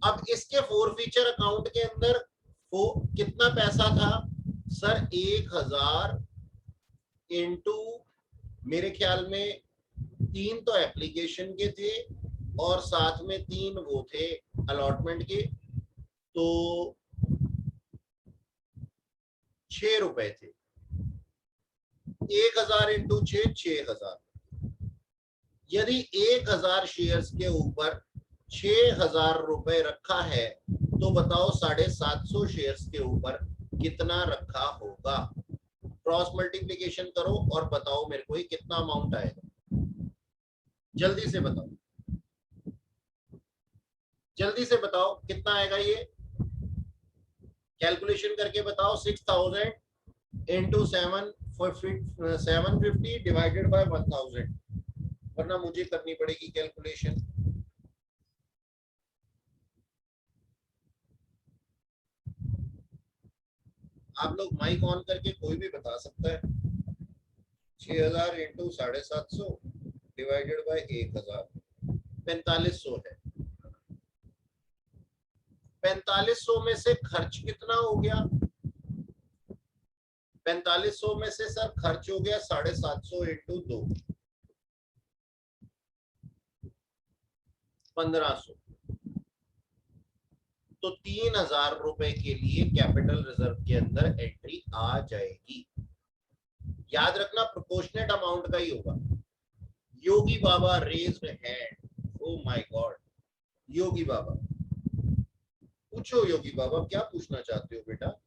अब इसके फोर फीचर अकाउंट के अंदर वो कितना पैसा था सर? 1000 इंटू, मेरे ख्याल में 3 तो एप्लीकेशन के थे और साथ में 3 वो थे अलॉटमेंट के, तो 6 रुपए थे। 1000 इंटू 6, 6000। यदि 1000 शेयर्स के ऊपर 6000 रुपए रखा है तो बताओ 750 शेयर्स के ऊपर कितना रखा होगा? क्रॉस मल्टीप्लीकेशन करो और बताओ मेरे को ही कितना अमाउंट आएगा, जल्दी से बताओ, जल्दी से बताओ कितना आएगा ये, कैलकुलेशन करके बताओ। 6000 इंटू 750 डिवाइडेड बाय 1000, वरना मुझे करनी पड़ेगी कैलकुलेशन। आप लोग माइक ऑन करके कोई भी बता सकता है। 6000 इंटू 750 डिवाइडेड बाय 1000, 4500 है। 4500 में से खर्च कितना हो गया? 4500 में से सर खर्च हो गया 750 इंटू 2, 1500। तो 3000 रुपए के लिए कैपिटल रिजर्व के अंदर एंट्री आ जाएगी। याद रखना प्रोपोर्शनेट अमाउंट का ही होगा। Yogi Baba raised hand, oh my God. Yogi Baba पूछो, योगी बाबा क्या पूछना चाहते हो बेटा?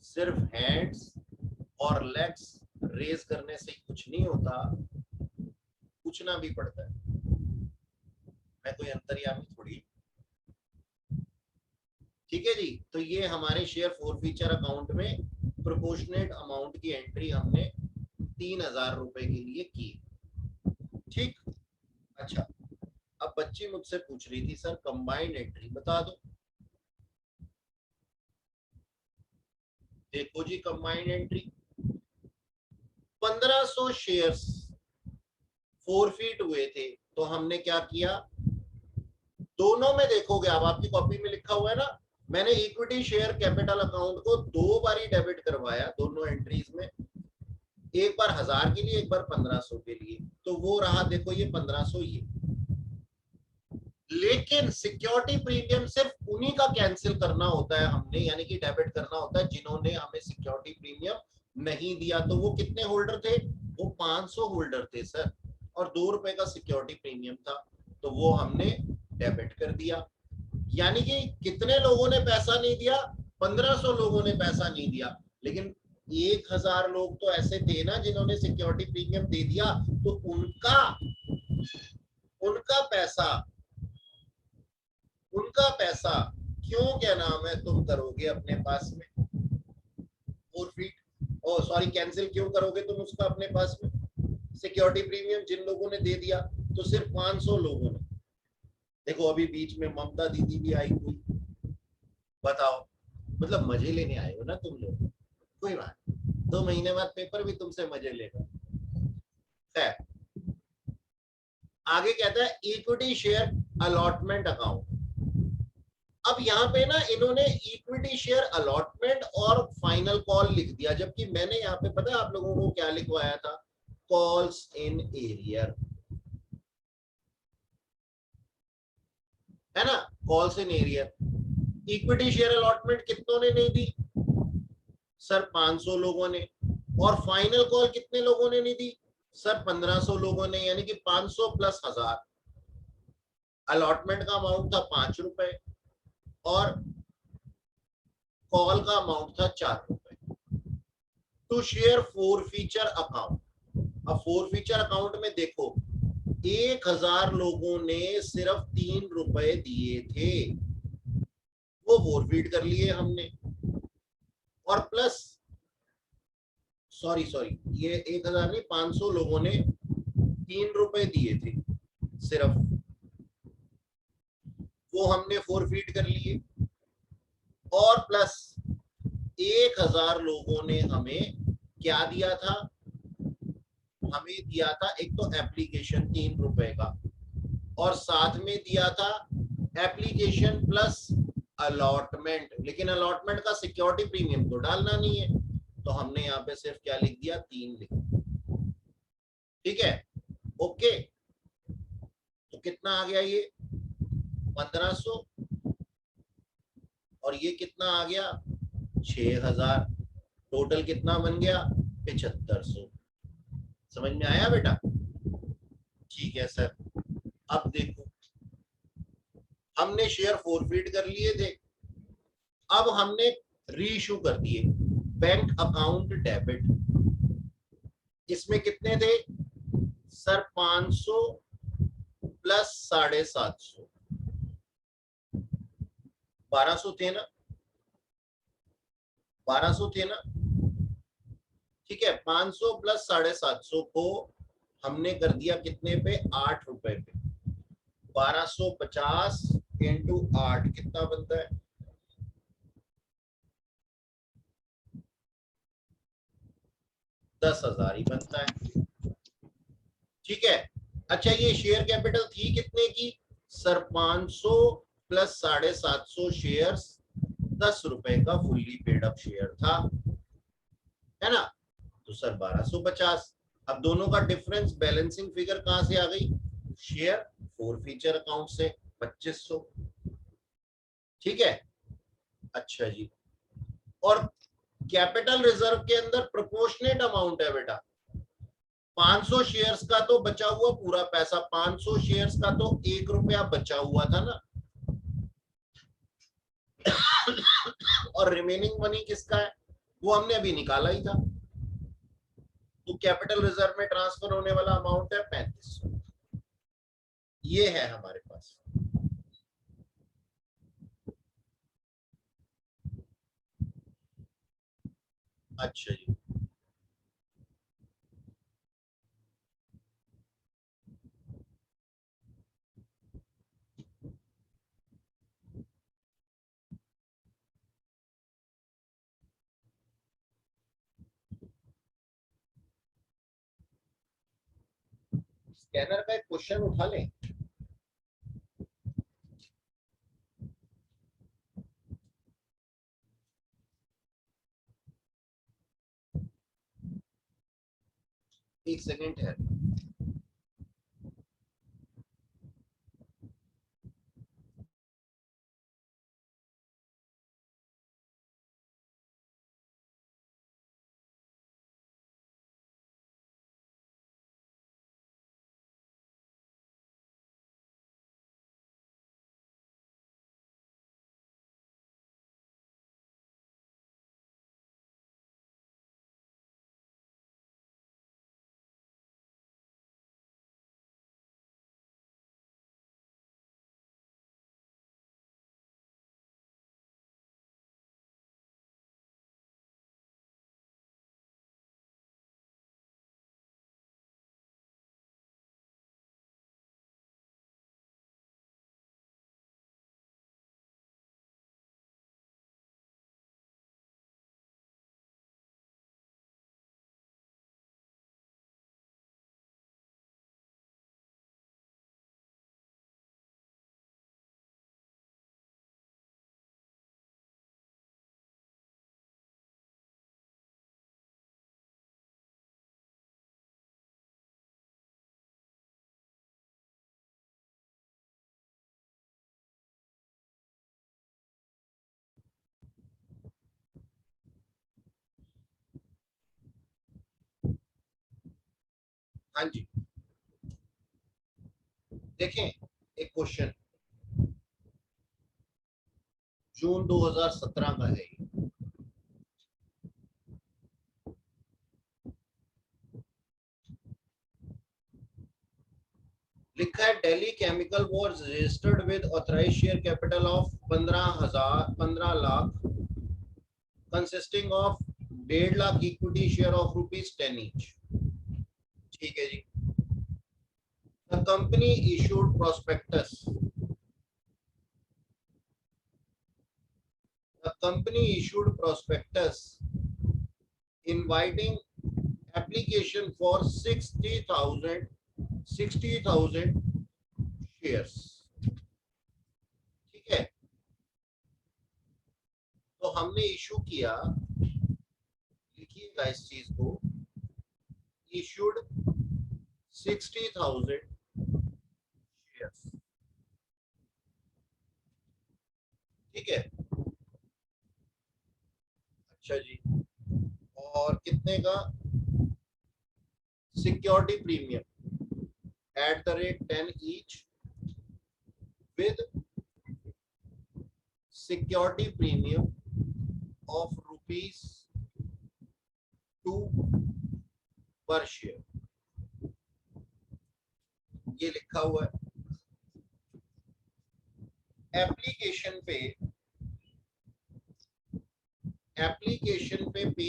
सिर्फ हैंड्स और लेग्स रेज करने से कुछ नहीं होता, पूछना भी पड़ता है। मैं कोई अंतर्यामी थोड़ी। ठीक है जी, तो ये हमारे शेयर फोर फीचर अकाउंट में प्रोपोर्शनेट अमाउंट की एंट्री हमने 3000 रुपए के लिए की। ठीक, अच्छा अब बच्ची मुझसे पूछ रही थी सर कंबाइंड एंट्री बता दो। देखो जी कंबाइंड एंट्री, 1500 शेयर्स फोरफीट हुए थे, तो हमने क्या किया? दोनों में देखोगे, अब आपकी कॉपी में लिखा हुआ है ना, मैंने इक्विटी शेयर कैपिटल अकाउंट को 2 बारी डेबिट करवाया दोनों एंट्रीज में, एक बार 1000 के लिए, एक बार 1500 के लिए। तो वो रहा, देखो ये 1500 ये। लेकिन सिक्योरिटी प्रीमियम सिर्फ उन्हीं का कैंसिल करना होता है हमने, यानी कि डेबिट करना होता है जिन्होंने हमें सिक्योरिटी प्रीमियम नहीं दिया। तो वो कितने होल्डर थे? वो 500 होल्डर थे सर, और 2 रुपए का सिक्योरिटी प्रीमियम था, तो वो हमने डेबिट कर दिया। यानी कि कितने लोगों ने पैसा नहीं दिया? 1500 लोगों ने पैसा नहीं दिया, लेकिन 1000 लोग तो ऐसे थे ना जिन्होंने सिक्योरिटी प्रीमियम दे दिया, तो उनका उनका पैसा उनका पैसा क्यों, क्या नाम है, तुम करोगे अपने पास में फॉरफिट, ओ सॉरी कैंसिल क्यों करोगे तुम उसका अपने पास में? सिक्योरिटी प्रीमियम जिन लोगों ने दे दिया, तो सिर्फ 500 लोगों ने। देखो अभी बीच में ममता दीदी भी आई हुई, बताओ, मतलब मजे लेने आए हो ना तुम लोग, कोई बात, 2 महीने बाद पेपर भी तुमसे मजे लेगा। खैर, आगे कहता है इक्विटी शेयर अलॉटमेंट अकाउंट। अब यहाँ पे ना इन्होंने इक्विटी शेयर अलॉटमेंट और फाइनल कॉल लिख दिया, जबकि मैंने यहाँ पे पता है आप लोगों को क्या लिखवाया था? कॉल्स इन एरियर, है ना, calls in arrear. Equity share allotment कितनों ने नहीं दी? सर 500 लोगों ने। और फाइनल कॉल कितने लोगों ने नहीं दी? सर 1500 लोगों ने, यानी कि 500 प्लस 1000। अलॉटमेंट का अमाउंट था 5 रुपए और कॉल का अमाउंट था 4 रुपए। To share forfeiture account. अब फोर फीचर अकाउंट में देखो 1000 लोगों ने सिर्फ 3 रुपए दिए थे, वो फोरफीट कर लिए हमने। और प्लस सॉरी सॉरी, ये 1000 नहीं, 500 लोगों ने 3 रुपए दिए थे सिर्फ, वो हमने फोरफीट कर लिए। और प्लस 1000 लोगों ने हमें क्या दिया था? हमें दिया था एक तो एप्लीकेशन 3 रुपए का, और साथ में दिया था एप्लीकेशन प्लस अलॉटमेंट। लेकिन अलॉटमेंट का सिक्योरिटी प्रीमियम तो डालना नहीं है, तो हमने यहाँ पे सिर्फ क्या लिख दिया? 3 लिख दिया। ठीक है, ओके। तो कितना आ गया ये? 1500, और ये कितना आ गया? 6000। टोटल कितना बन गया? 7500। समझ में आया बेटा? ठीक है सर। अब देखो, हमने शेयर फोरफीट कर लिए थे, अब हमने रीइश्यू कर दिए बैंक अकाउंट डेबिट। इसमें कितने थे सर? 500 प्लस 750, 1200 थे ना? 1200 थे ना? ठीक है, 500 प्लस 750 को हमने कर दिया कितने पे? 8 रुपए पे। 1250 इंटू 8 कितना बनता है? 10,000 ही बनता है। ठीक है, अच्छा ये शेयर कैपिटल थी कितने की? सर 500 प्लस 750 शेयर, 10 रुपए का फुल्ली पेड अप शेयर था, है ना? तो सर 1250। अब दोनों का डिफरेंस बैलेंसिंग फिगर कहां से आ गई? शेयर फोर फीचर अकाउंट से, 2500। ठीक है, अच्छा जी। और कैपिटल रिजर्व के अंदर प्रोपोर्शनेट अमाउंट है बेटा। 500 शेयर्स का तो बचा हुआ पूरा पैसा, 500 शेयर्स का तो 1 रुपया बचा हुआ था ना, और रिमेनिंग मनी किसका है? वो हमने अभी निकाला ही था। तो कैपिटल रिजर्व में ट्रांसफर होने वाला अमाउंट है 3500। ये है हमारे पास। अच्छा जी, स्कैनर का एक क्वेश्चन उठा लें। एक सेकेंड है। हाँ जी, देखें एक क्वेश्चन जून 2017 का है ये। लिखा है Delhi chemical was registered with authorised share capital of 15 lakh consisting of 1.5 lakh equity share of ₹10 each. ठीक है जी। The company issued prospectus The company issued prospectus inviting application for 60,000 shares। ठीक है, तो हमने इशू किया, लिखिएगा इस चीज को, issued 60,000 shares। ठीक है, अच्छा जी। और कितने का? Security premium @10 each with security premium of ₹2 per share। ये लिखा हुआ है। एप्लीकेशन पे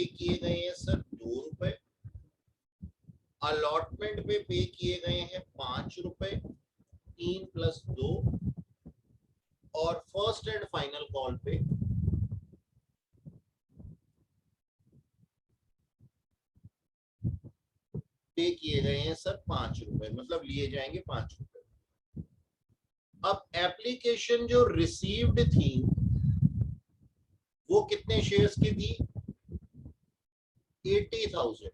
किए गए हैं सर ₹2। अलॉटमेंट पे किए गए हैं ₹5, 3 + 2। और फर्स्ट एंड फाइनल कॉल पे किए गए हैं सर ₹5, मतलब लिए जाएंगे ₹5। अब एप्लीकेशन जो रिसीव्ड थी वो कितने शेयर्स की थी? 80,000।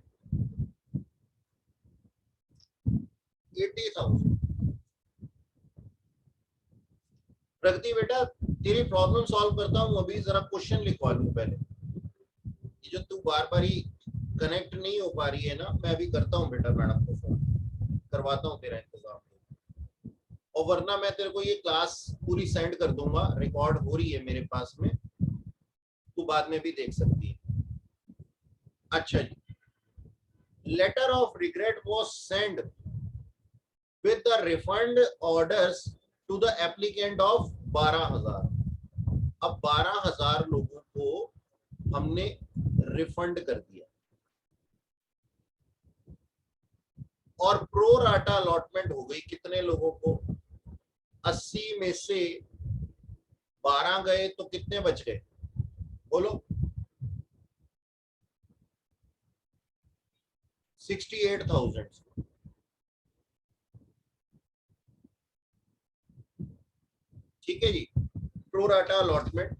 80,000। प्रगति बेटा तेरी प्रॉब्लम सॉल्व करता हूँ, अभी जरा क्वेश्चन लिखवा लूं पहले। ये जो तू बार बार ही कनेक्ट नहीं हो पा रही है ना, मैं अभी करता हूँ बेटा, मैडम को फोन करवाता हूँ तेरा इंतजाम। और वरना मैं तेरे को ये क्लास पूरी सेंड कर दूंगा, रिकॉर्ड हो रही है मेरे पास में, तू बाद में भी देख सकती है। अच्छा जी, letter of regret was send with the refund orders to the applicant of 12,000। अब 12,000 लोगों को हमने रिफंड कर दिया और प्रो राटा अलॉटमेंट हो गई कितने लोगों को? 80 में से 12 गए तो कितने बच गए बोलो? 68,000। ठीक है जी, प्रो राटा अलॉटमेंट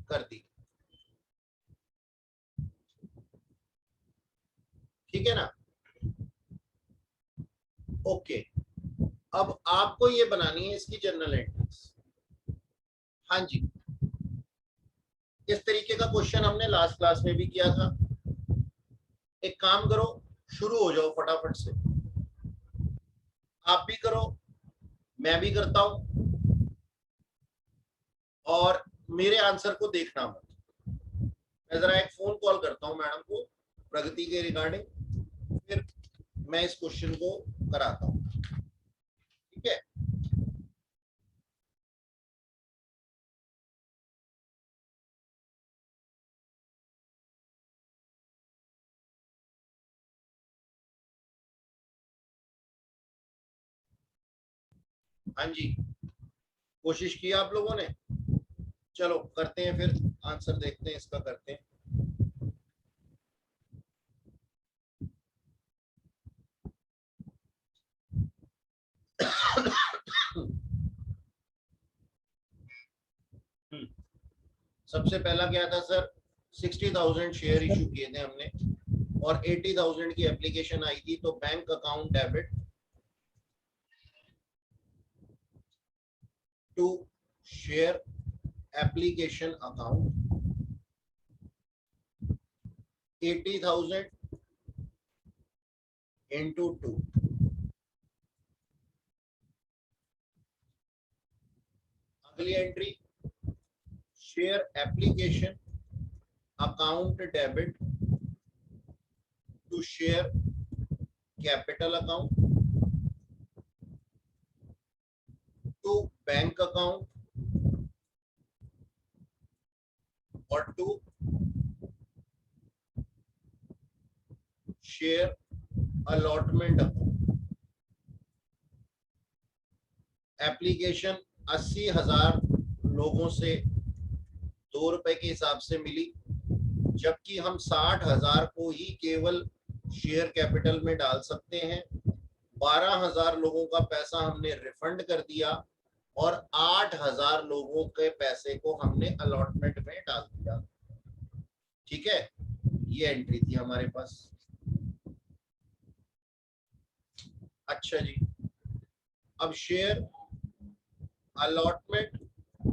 कर दी। ठीक है ना? ओके, अब आपको ये बनानी है इसकी जर्नल एंट्रीज। हाँ जी, इस तरीके का क्वेश्चन हमने लास्ट क्लास में भी किया था। एक काम करो, शुरू हो जाओ फटाफट से, आप भी करो, मैं भी करता हूं, और मेरे आंसर को देखना मत। मैं जरा एक फोन कॉल करता हूं मैडम को प्रगति के रिगार्डिंग, फिर मैं इस क्वेश्चन को कराता हूं, ठीक है। हाँ जी, कोशिश की आप लोगों ने, चलो करते हैं फिर, आंसर देखते हैं इसका, करते हैं। सबसे पहला क्या था सर, 60,000 शेयर इशू किए थे हमने और 80,000 की एप्लीकेशन आई थी, तो bank account debit to share application account 80,000 into 2। अगली entry, share application account debit to share capital account to bank account और to share allotment account. Application 80,000 लोगों से 2 रुपए के हिसाब से मिली, जबकि हम 60,000 को ही केवल शेयर कैपिटल में डाल सकते हैं। 12,000 लोगों का पैसा हमने रिफंड कर दिया और 8,000 लोगों के पैसे को हमने अलॉटमेंट में डाल दिया, ठीक है। ये एंट्री थी हमारे पास। अच्छा जी, अब share allotment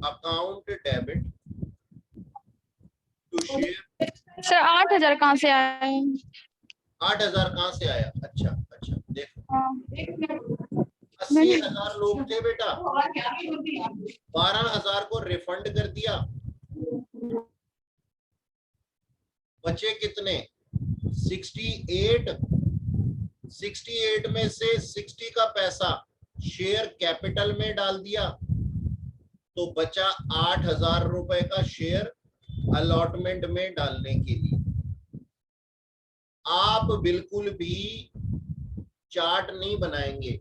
account debit to share. Sir 8,000 कहाँ से आए? 8,000 कहाँ से आया? अच्छा अच्छा, देखो 80,000 80,000 लोग थे बेटा, 12,000 को रिफंड कर दिया, बचे कितने? 68। 68 में से 60 का पैसा शेयर कैपिटल में डाल दिया, तो बचा 8,000 रुपए का शेयर अलॉटमेंट में डालने के लिए। आप बिल्कुल भी चार्ट नहीं बनाएंगे,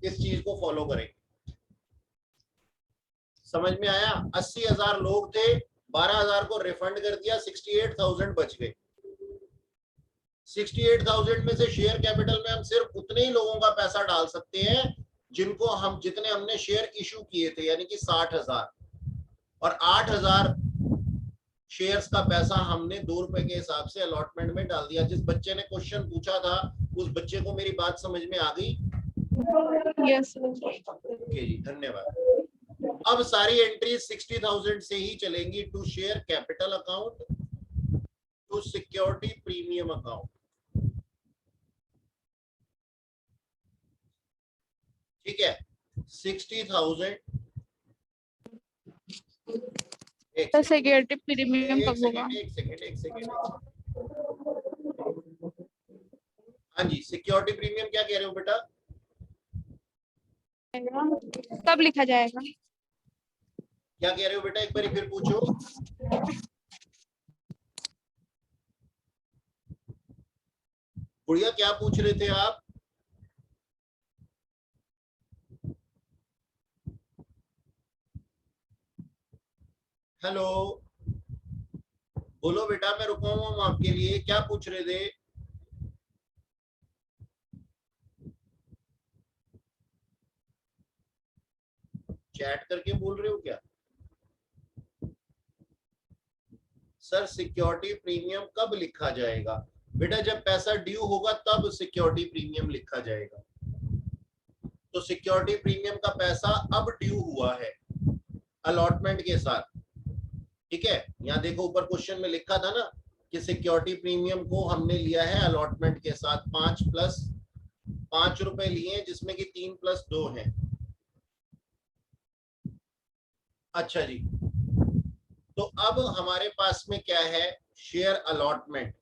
इस चीज को फॉलो करेंगे। समझ में आया? 80,000 लोग थे, 12,000 को रिफंड कर दिया, 68,000 बच गए। 68,000 में से शेयर कैपिटल में हम सिर्फ उतने ही लोगों का पैसा डाल सकते हैं जितने हमने शेयर इशू किए थे, यानी कि 60,000, और 8,000 शेयर्स का पैसा हमने 2 रुपए के हिसाब से अलॉटमेंट में डाल दिया। जिस बच्चे ने क्वेश्चन पूछा था उस बच्चे को मेरी बात समझ में आ गई? यस ओके जी, धन्यवाद। अब सारी एंट्री 60,000 से ही चलेंगी, to share capital account to security premium account, ठीक है। 60,000 सिक्योरिटी प्रीमियम कब होगा? एक सेकेंड। हाँ जी, सिक्योरिटी प्रीमियम क्या कह रहे हो बेटा? कब लिखा जाएगा? क्या कह रहे हो बेटा, एक बार फिर पूछो। गुड़िया क्या पूछ रहे थे आप? हेलो, बोलो बेटा, मैं रुका हूँ आपके लिए, क्या पूछ रहे थे? चैट करके बोल रहे हो क्या? सर सिक्योरिटी प्रीमियम कब लिखा जाएगा? बेटा जब पैसा ड्यू होगा तब सिक्योरिटी प्रीमियम लिखा जाएगा। तो सिक्योरिटी प्रीमियम का पैसा अब ड्यू हुआ है अलॉटमेंट के साथ। ठीक है, यहाँ देखो ऊपर क्वेश्चन में लिखा था ना कि सिक्योरिटी प्रीमियम को हमने लिया है अलॉटमेंट के साथ 5 + 5 रुपए लिए, जिसमें कि 3 + 2 हैं। अच्छा जी, तो अब हमारे पास में क्या है, शेयर अलॉटमेंट।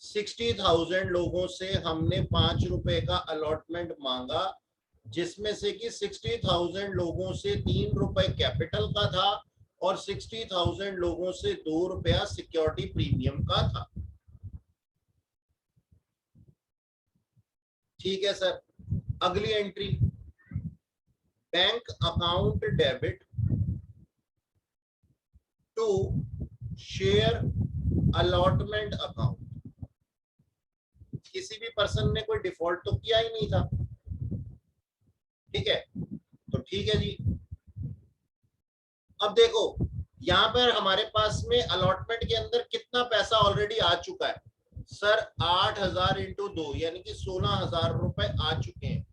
60,000 लोगों से हमने 5 रुपए का अलॉटमेंट मांगा, जिसमें से कि 60,000 लोगों से 3 रुपए कैपिटल का था और 60,000 लोगों से 2 रुपया सिक्योरिटी प्रीमियम का था। ठीक है सर, अगली entry, bank account debit to share allotment account. किसी भी पर्सन ने कोई डिफॉल्ट तो किया ही नहीं था। ठीक है, तो ठीक है जी। अब देखो यहां पर हमारे पास में अलॉटमेंट के अंदर कितना पैसा ऑलरेडी आ चुका है सर, 8,000 × 2 यानी कि 16,000 रुपए आ चुके हैं।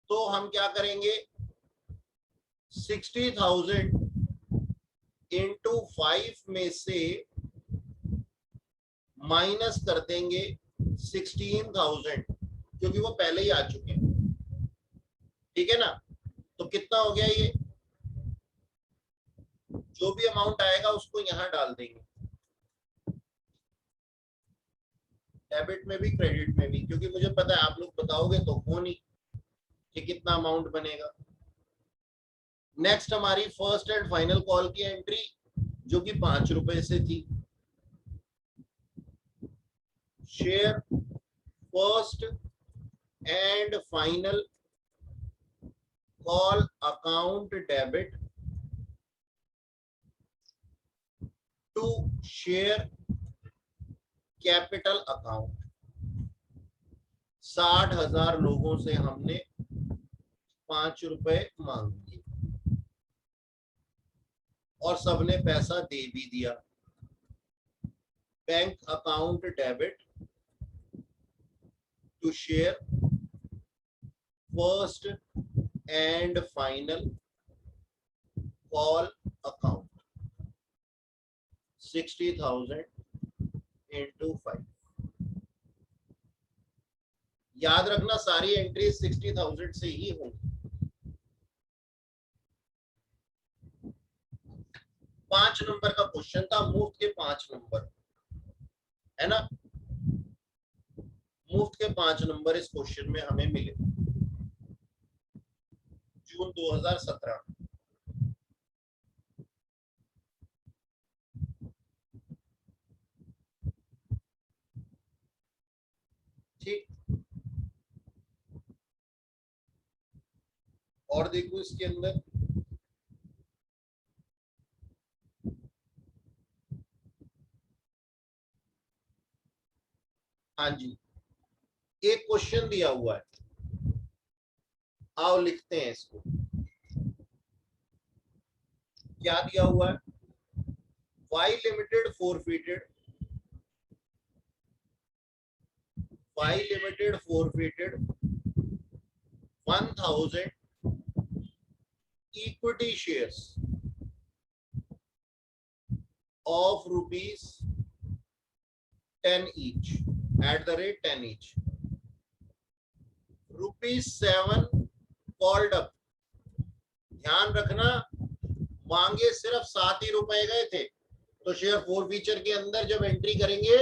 तो हम क्या करेंगे, 60,000 × 5 में से माइनस कर देंगे 16,000, क्योंकि वो पहले ही आ चुके हैं। ठीक है ना, तो कितना हो गया, ये जो भी अमाउंट आएगा उसको यहां डाल देंगे, डेबिट में भी क्रेडिट में भी, क्योंकि मुझे पता है आप लोग बताओगे तो हो नहीं कि कितना अमाउंट बनेगा। नेक्स्ट हमारी फर्स्ट एंड फाइनल कॉल की एंट्री, जो कि 5 रुपए से थी। Share first and final call account debit to share capital account. 60,000 लोगों से हमने 5 रुपए मांग लिए और सबने पैसा दे भी दिया। Bank account debit to share first and final call account, 60,000 × 5। याद रखना सारी एंट्री 60,000 से ही होंगी। 5 नंबर का क्वेश्चन था, मुफ्त के 5 नंबर है ना, मुफ्त के 5 नंबर इस क्वेश्चन में हमें मिले जून 2017। ठीक, और देखो इसके अंदर हाँ जी, एक क्वेश्चन दिया हुआ है, आओ लिखते हैं इसको। क्या दिया हुआ है, Y limited forfeited 1,000 equity shares of ₹10 each at the rate 10 each. ₹7 called up। ध्यान रखना, मांगे सिर्फ 7 ही रुपए गए थे, तो शेयर फॉरफीचर के अंदर जब एंट्री करेंगे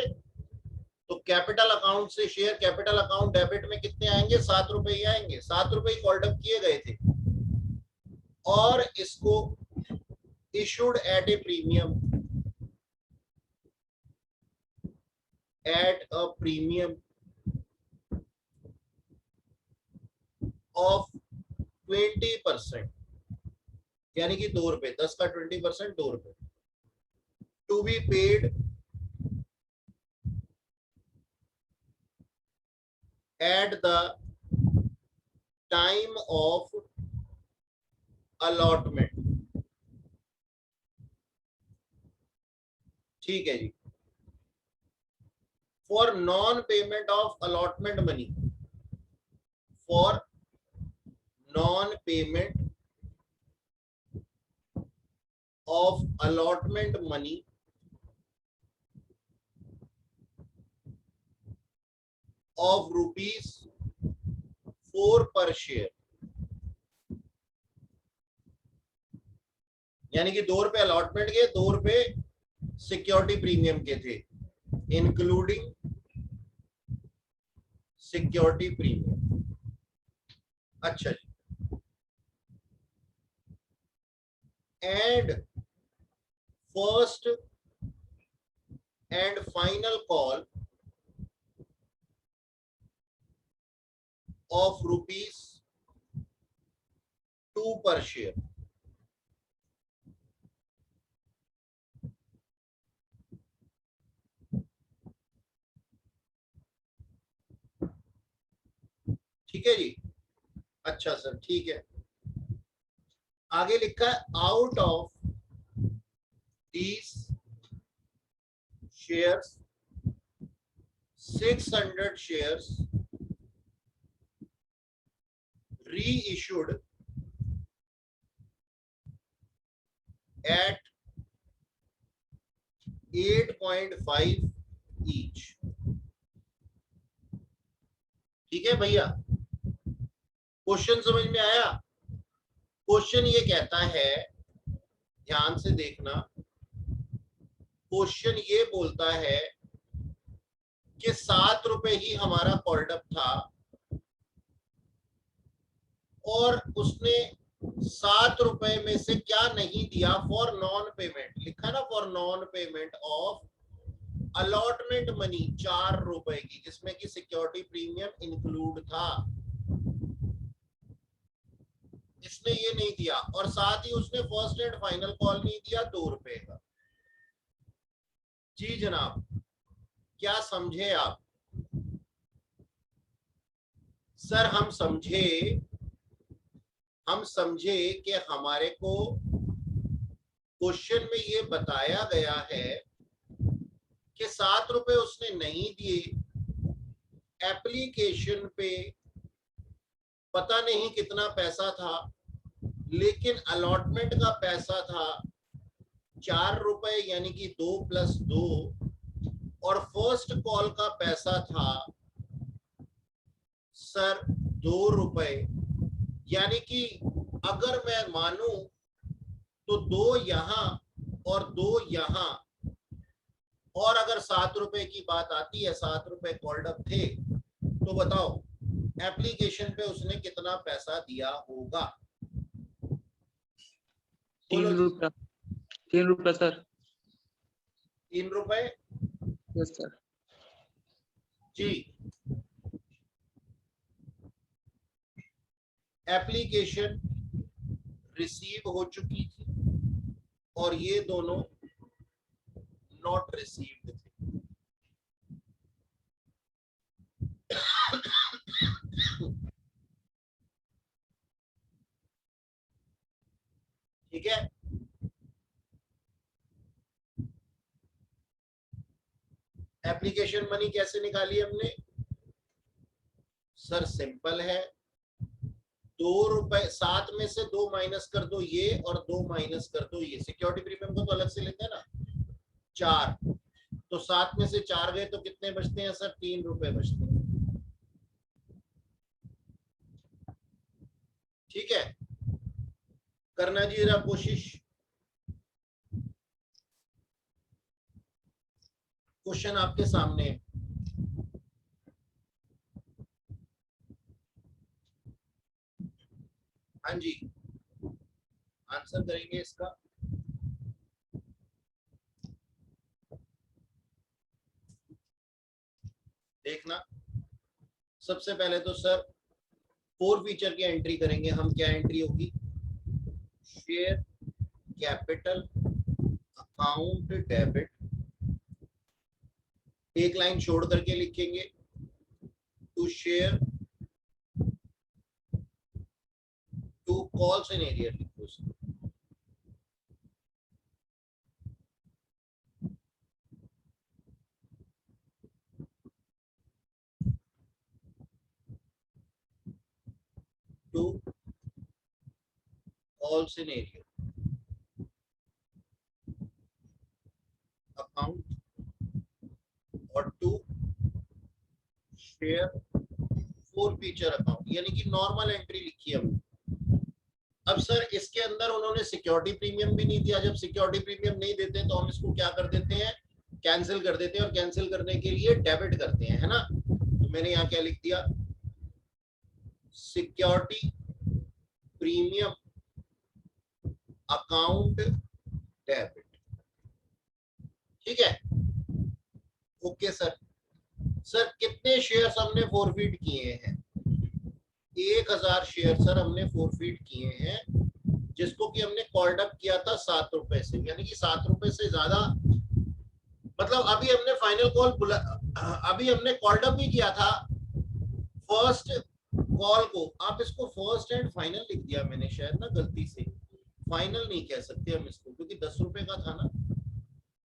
तो कैपिटल अकाउंट से शेयर कैपिटल अकाउंट डेबिट में कितने आएंगे, 7 रुपए ही आएंगे। 7 रुपए ही कॉल्ड अप किए गए थे और इसको issued at A premium, at a premium of 20%, यानी कि 2 रुपए, 10 का 20% 2 रुपए, to be paid at the time of allotment. ठीक है जी, for non payment of allotment money, for non payment of allotment money of rupees 4 per share, यानी कि 2 रुपए अलॉटमेंट के, 2 रुपए सिक्योरिटी प्रीमियम के थे, इंक्लूडिंग सिक्योरिटी प्रीमियम। अच्छा जी। And first and final call of rupees 2 पर शेयर। ठीक है जी। अच्छा सर, ठीक है। आगे लिखा है out of these shares 600 shares reissued at 8.5 each। ठीक है भैया, क्वेश्चन समझ में आया? क्वेश्चन ये कहता है, ध्यान से देखना, क्वेश्चन ये बोलता है कि 7 रुपए ही हमारा कॉल्ड अप था और उसने 7 रुपए में से क्या नहीं दिया, फॉर नॉन पेमेंट, लिखा ना, for non payment of allotment money 4 रुपए की, जिसमें कि सिक्योरिटी प्रीमियम इंक्लूड था, इसने ये नहीं दिया। और साथ ही उसने फर्स्ट एंड फाइनल कॉल नहीं दिया 2 रुपए का। जी जनाब, क्या समझे आप? सर हम समझे कि हमारे को क्वेश्चन में ये बताया गया है कि 7 रुपए उसने नहीं दिए, एप्लीकेशन पे पता नहीं कितना पैसा था, लेकिन अलॉटमेंट का पैसा था 4 रुपए, यानी कि 2 + 2, और फर्स्ट कॉल का पैसा था सर 2 रुपए, यानी कि अगर मैं मानूं तो 2 यहां और 2 यहां, और अगर 7 रुपए की बात आती है, 7 रुपए कॉल्ड अप थे, तो बताओ एप्लीकेशन पे उसने कितना पैसा दिया होगा? 3 रुपया। 3 रुपया सर। 3 रुपए। Yes sir. जी, एप्लीकेशन रिसीव हो चुकी थी और ये दोनों नॉट रिसीव्ड थे। ठीक है, एप्लीकेशन मनी कैसे निकाली हमने? सर सिंपल है, 2 रुपए, 7 में से 2 माइनस कर दो ये, और 2 माइनस कर दो ये, सिक्योरिटी प्रीमियम को तो अलग से लेते हैं ना, 4, तो 7 में से 4 गए तो कितने बचते हैं सर? 3 रुपए बचते हैं। ठीक है, करना जी जरा कोशिश। क्वेश्चन आपके सामने है। हाँ जी, आंसर करेंगे इसका। देखना, सबसे पहले तो सर 4 फीचर की एंट्री करेंगे हम। क्या एंट्री होगी? शेयर कैपिटल अकाउंट डेबिट, एक लाइन छोड़ करके लिखेंगे, to share to calls in arrear, लिखो उसको। To all scenario. Account or to share forfeiture account, यानी कि नॉर्मल एंट्री लिखी है हमने। अब सर इसके अंदर उन्होंने सिक्योरिटी प्रीमियम भी नहीं दिया। जब सिक्योरिटी प्रीमियम नहीं देते तो हम इसको क्या कर देते हैं, कैंसिल कर देते हैं, और कैंसिल करने के लिए डेबिट करते हैं, है ना। तो मैंने यहाँ क्या लिख दिया, सिक्योरिटी प्रीमियम अकाउंट डेबिट। ठीक है, ओके सर। सर कितने शेयर्स हमने फॉरफिट किए हैं? 1000 शेयर सर हमने फॉरफिट किए हैं, जिसको कि हमने कॉल्ड अप किया था 7 रुपए से, यानी कि 7 रुपए से ज्यादा, मतलब अभी हमने फाइनल कॉल अभी हमने कॉल्ड अप भी किया था फर्स्ट कॉल को। आप इसको फर्स्ट एंड फाइनल लिख दिया मैंने शायद ना, गलती से। फाइनल नहीं कह सकते हम इसको, क्योंकि 10 रुपए का था ना।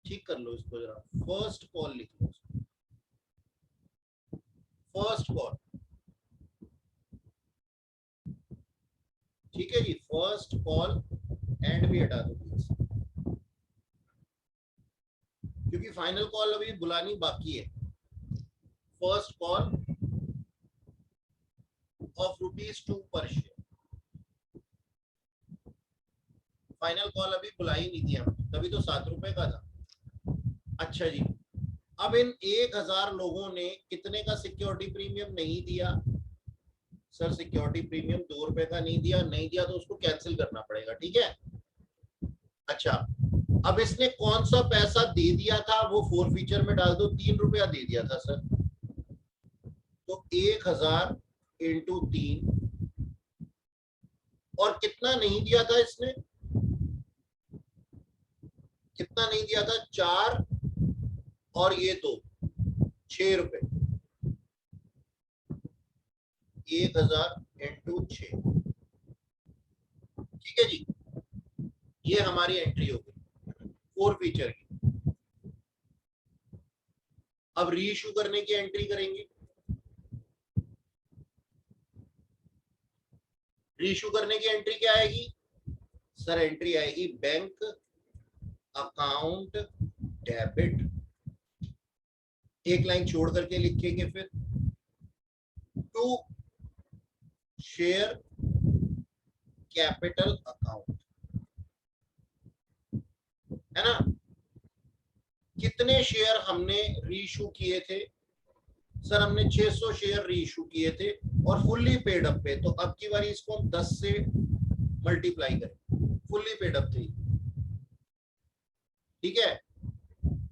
ठीक कर लो इसको जरा, फर्स्ट कॉल लिख लो, फर्स्ट कॉल। ठीक है जी, फर्स्ट कॉल एंड भी हटा दो प्लीज, क्योंकि फाइनल कॉल अभी बुलानी बाकी है। फर्स्ट कॉल ऑफ ₹2 पर शेयर, फाइनल कॉल अभी बुलाई नहीं थी हम, तभी तो 7 रुपए का था। अच्छा जी, अब इन 1000 लोगों ने कितने का सिक्योरिटी प्रीमियम नहीं दिया? सर सिक्योरिटी प्रीमियम 2 रुपए का नहीं दिया। नहीं दिया तो उसको कैंसिल करना पड़ेगा, ठीक है। अच्छा, अब इसने कौन सा पैसा दे दिया था वो फॉरफीचर में डाल दो। 3 रुपया दे दिया था सर, तो 1000 इंटू 3। और कितना नहीं दिया था इसने, कितना नहीं दिया था? 4 और ये 2, 6 रुपए। 1000 इंटू 6, ठीक है जी। ये हमारी एंट्री हो गई फॉरफीचर की। अब रीइश्यू करने की एंट्री करेंगे। रीइश्यू करने की एंट्री क्या आएगी सर? एंट्री आएगी बैंक अकाउंट डेबिट। एक लाइन छोड़ करके लिखेंगे, फिर टू शेयर कैपिटल अकाउंट, है ना। कितने शेयर हमने रीइश्यू किए थे सर? हमने 600 शेयर रीइश्यू किए थे और फुल्ली पेड अप पे। तो अब की बारी इसको हम 10 से मल्टीप्लाई करें, फुल्ली पेड अप थे, ठीक है।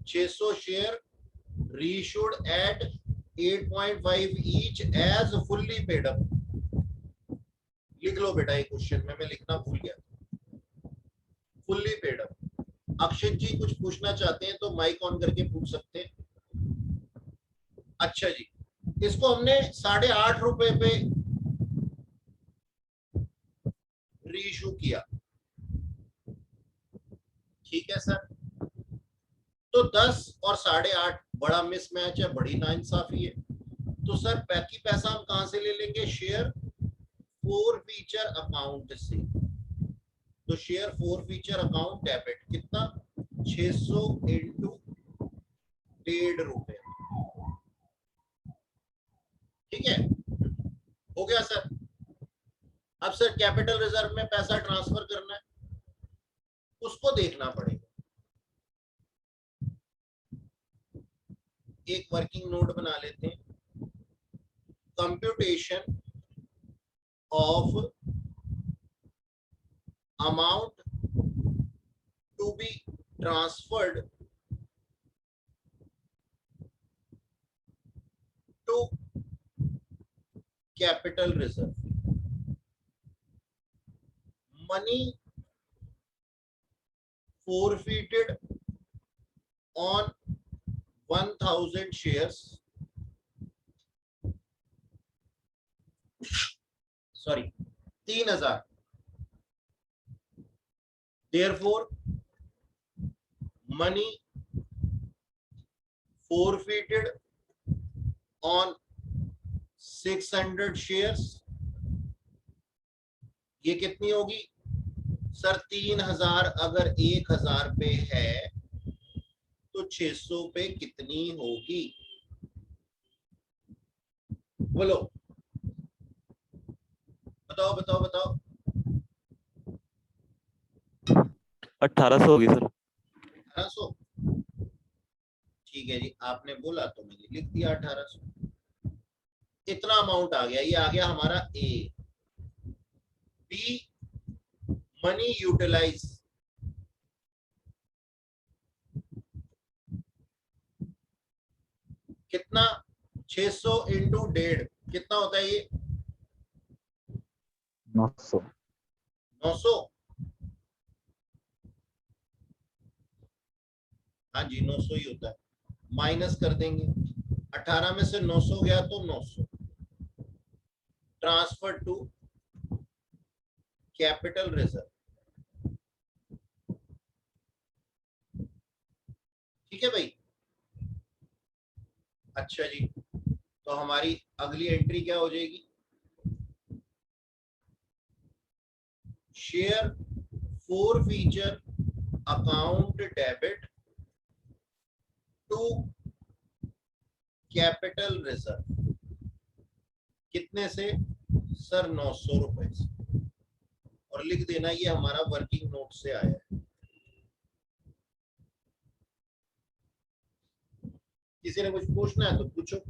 600 share reissued at 8.5 each as fully paid up. लिख लो बेटा, ये क्वेश्चन में मैं लिखना भूल गया, फुल्ली पेड अप। अक्षित जी कुछ पूछना चाहते हैं तो माइक ऑन करके पूछ सकते हैं। अच्छा जी, इसको हमने 8.5 रुपए पे रीइश्यू किया, ठीक है सर। तो 10 और 8.5 बड़ा मिसमैच है, बड़ी नाइंसाफी है। तो सर बाकी पैसा हम कहां से ले लेंगे? शेयर फॉरफीचर अकाउंट से। तो शेयर फॉरफीचर अकाउंट डेबिट कितना? 600 इंटू 1.5 रुपए, ठीक है। हो गया सर। अब सर कैपिटल रिजर्व में पैसा ट्रांसफर करना है, उसको देखना पड़ेगा। एक वर्किंग नोट बना लेते हैं, computation of amount to be transferred to capital reserve. Money forfeited on 1000 shares, sorry 3000, therefore money forfeited on 600 shares, ये कितनी होगी? सर 3000 अगर 1000 पे है तो 600 पे कितनी होगी? बोलो, बताओ बताओ बताओ। 1800 होगी सर। 1800, ठीक है जी, आपने बोला तो मैंने लिख दिया 1800। इतना अमाउंट आ गया, ये आ गया हमारा ए। बी, मनी यूटिलाइज, कितना? 600 इंटू 1.5 कितना होता है ये? 900। 900, हाँ जी 900 ही होता है। माइनस कर देंगे, 18 में से 900 गया तो 900, ट्रांसफर टू कैपिटल रिजर्व। ठीक है भाई। अच्छा जी, तो हमारी अगली एंट्री क्या हो जाएगी? Share forfeiture account debit to capital reserve. कितने से? सर 900 रुपए से। और लिख देना ये हमारा वर्किंग नोट से आया है। किसी ने कुछ पूछना है तो पूछो।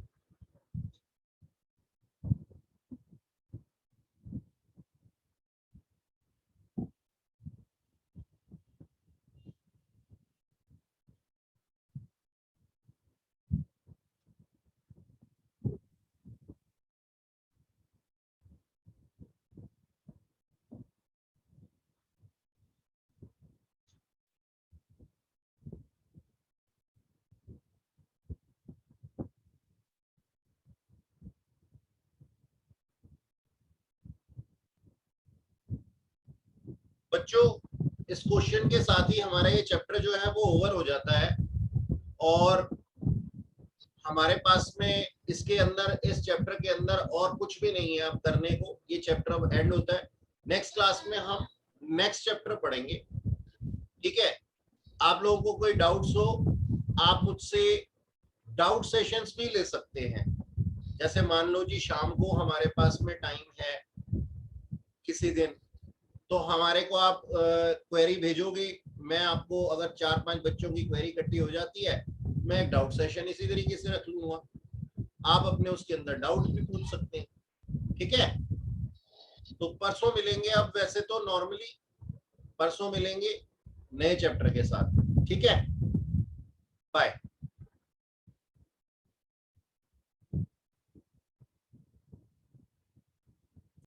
बच्चों, इस क्वेश्चन के साथ ही हमारा ये चैप्टर जो है वो ओवर हो जाता है और हमारे पास में इसके अंदर, इस चैप्टर के अंदर और कुछ भी नहीं है अब करने को। ये चैप्टर अब एंड होता है। नेक्स्ट क्लास में हम नेक्स्ट चैप्टर पढ़ेंगे। ठीक है, आप लोगों को कोई डाउट्स हो, आप मुझसे डाउट सेशंस भी ले सकते हैं। जैसे मान लो जी शाम को हमारे पास में टाइम है किसी दिन, तो हमारे को आप क्वेरी भेजोगे, मैं आपको, अगर 4-5 बच्चों की क्वेरी इकट्ठी हो जाती है, मैं एक डाउट सेशन इसी तरीके से रख लूंगा। आप अपने उसके अंदर डाउट भी पूछ सकते हैं। ठीक है, तो परसों मिलेंगे। अब वैसे तो नॉर्मली परसों मिलेंगे नए चैप्टर के साथ। ठीक है, बाय।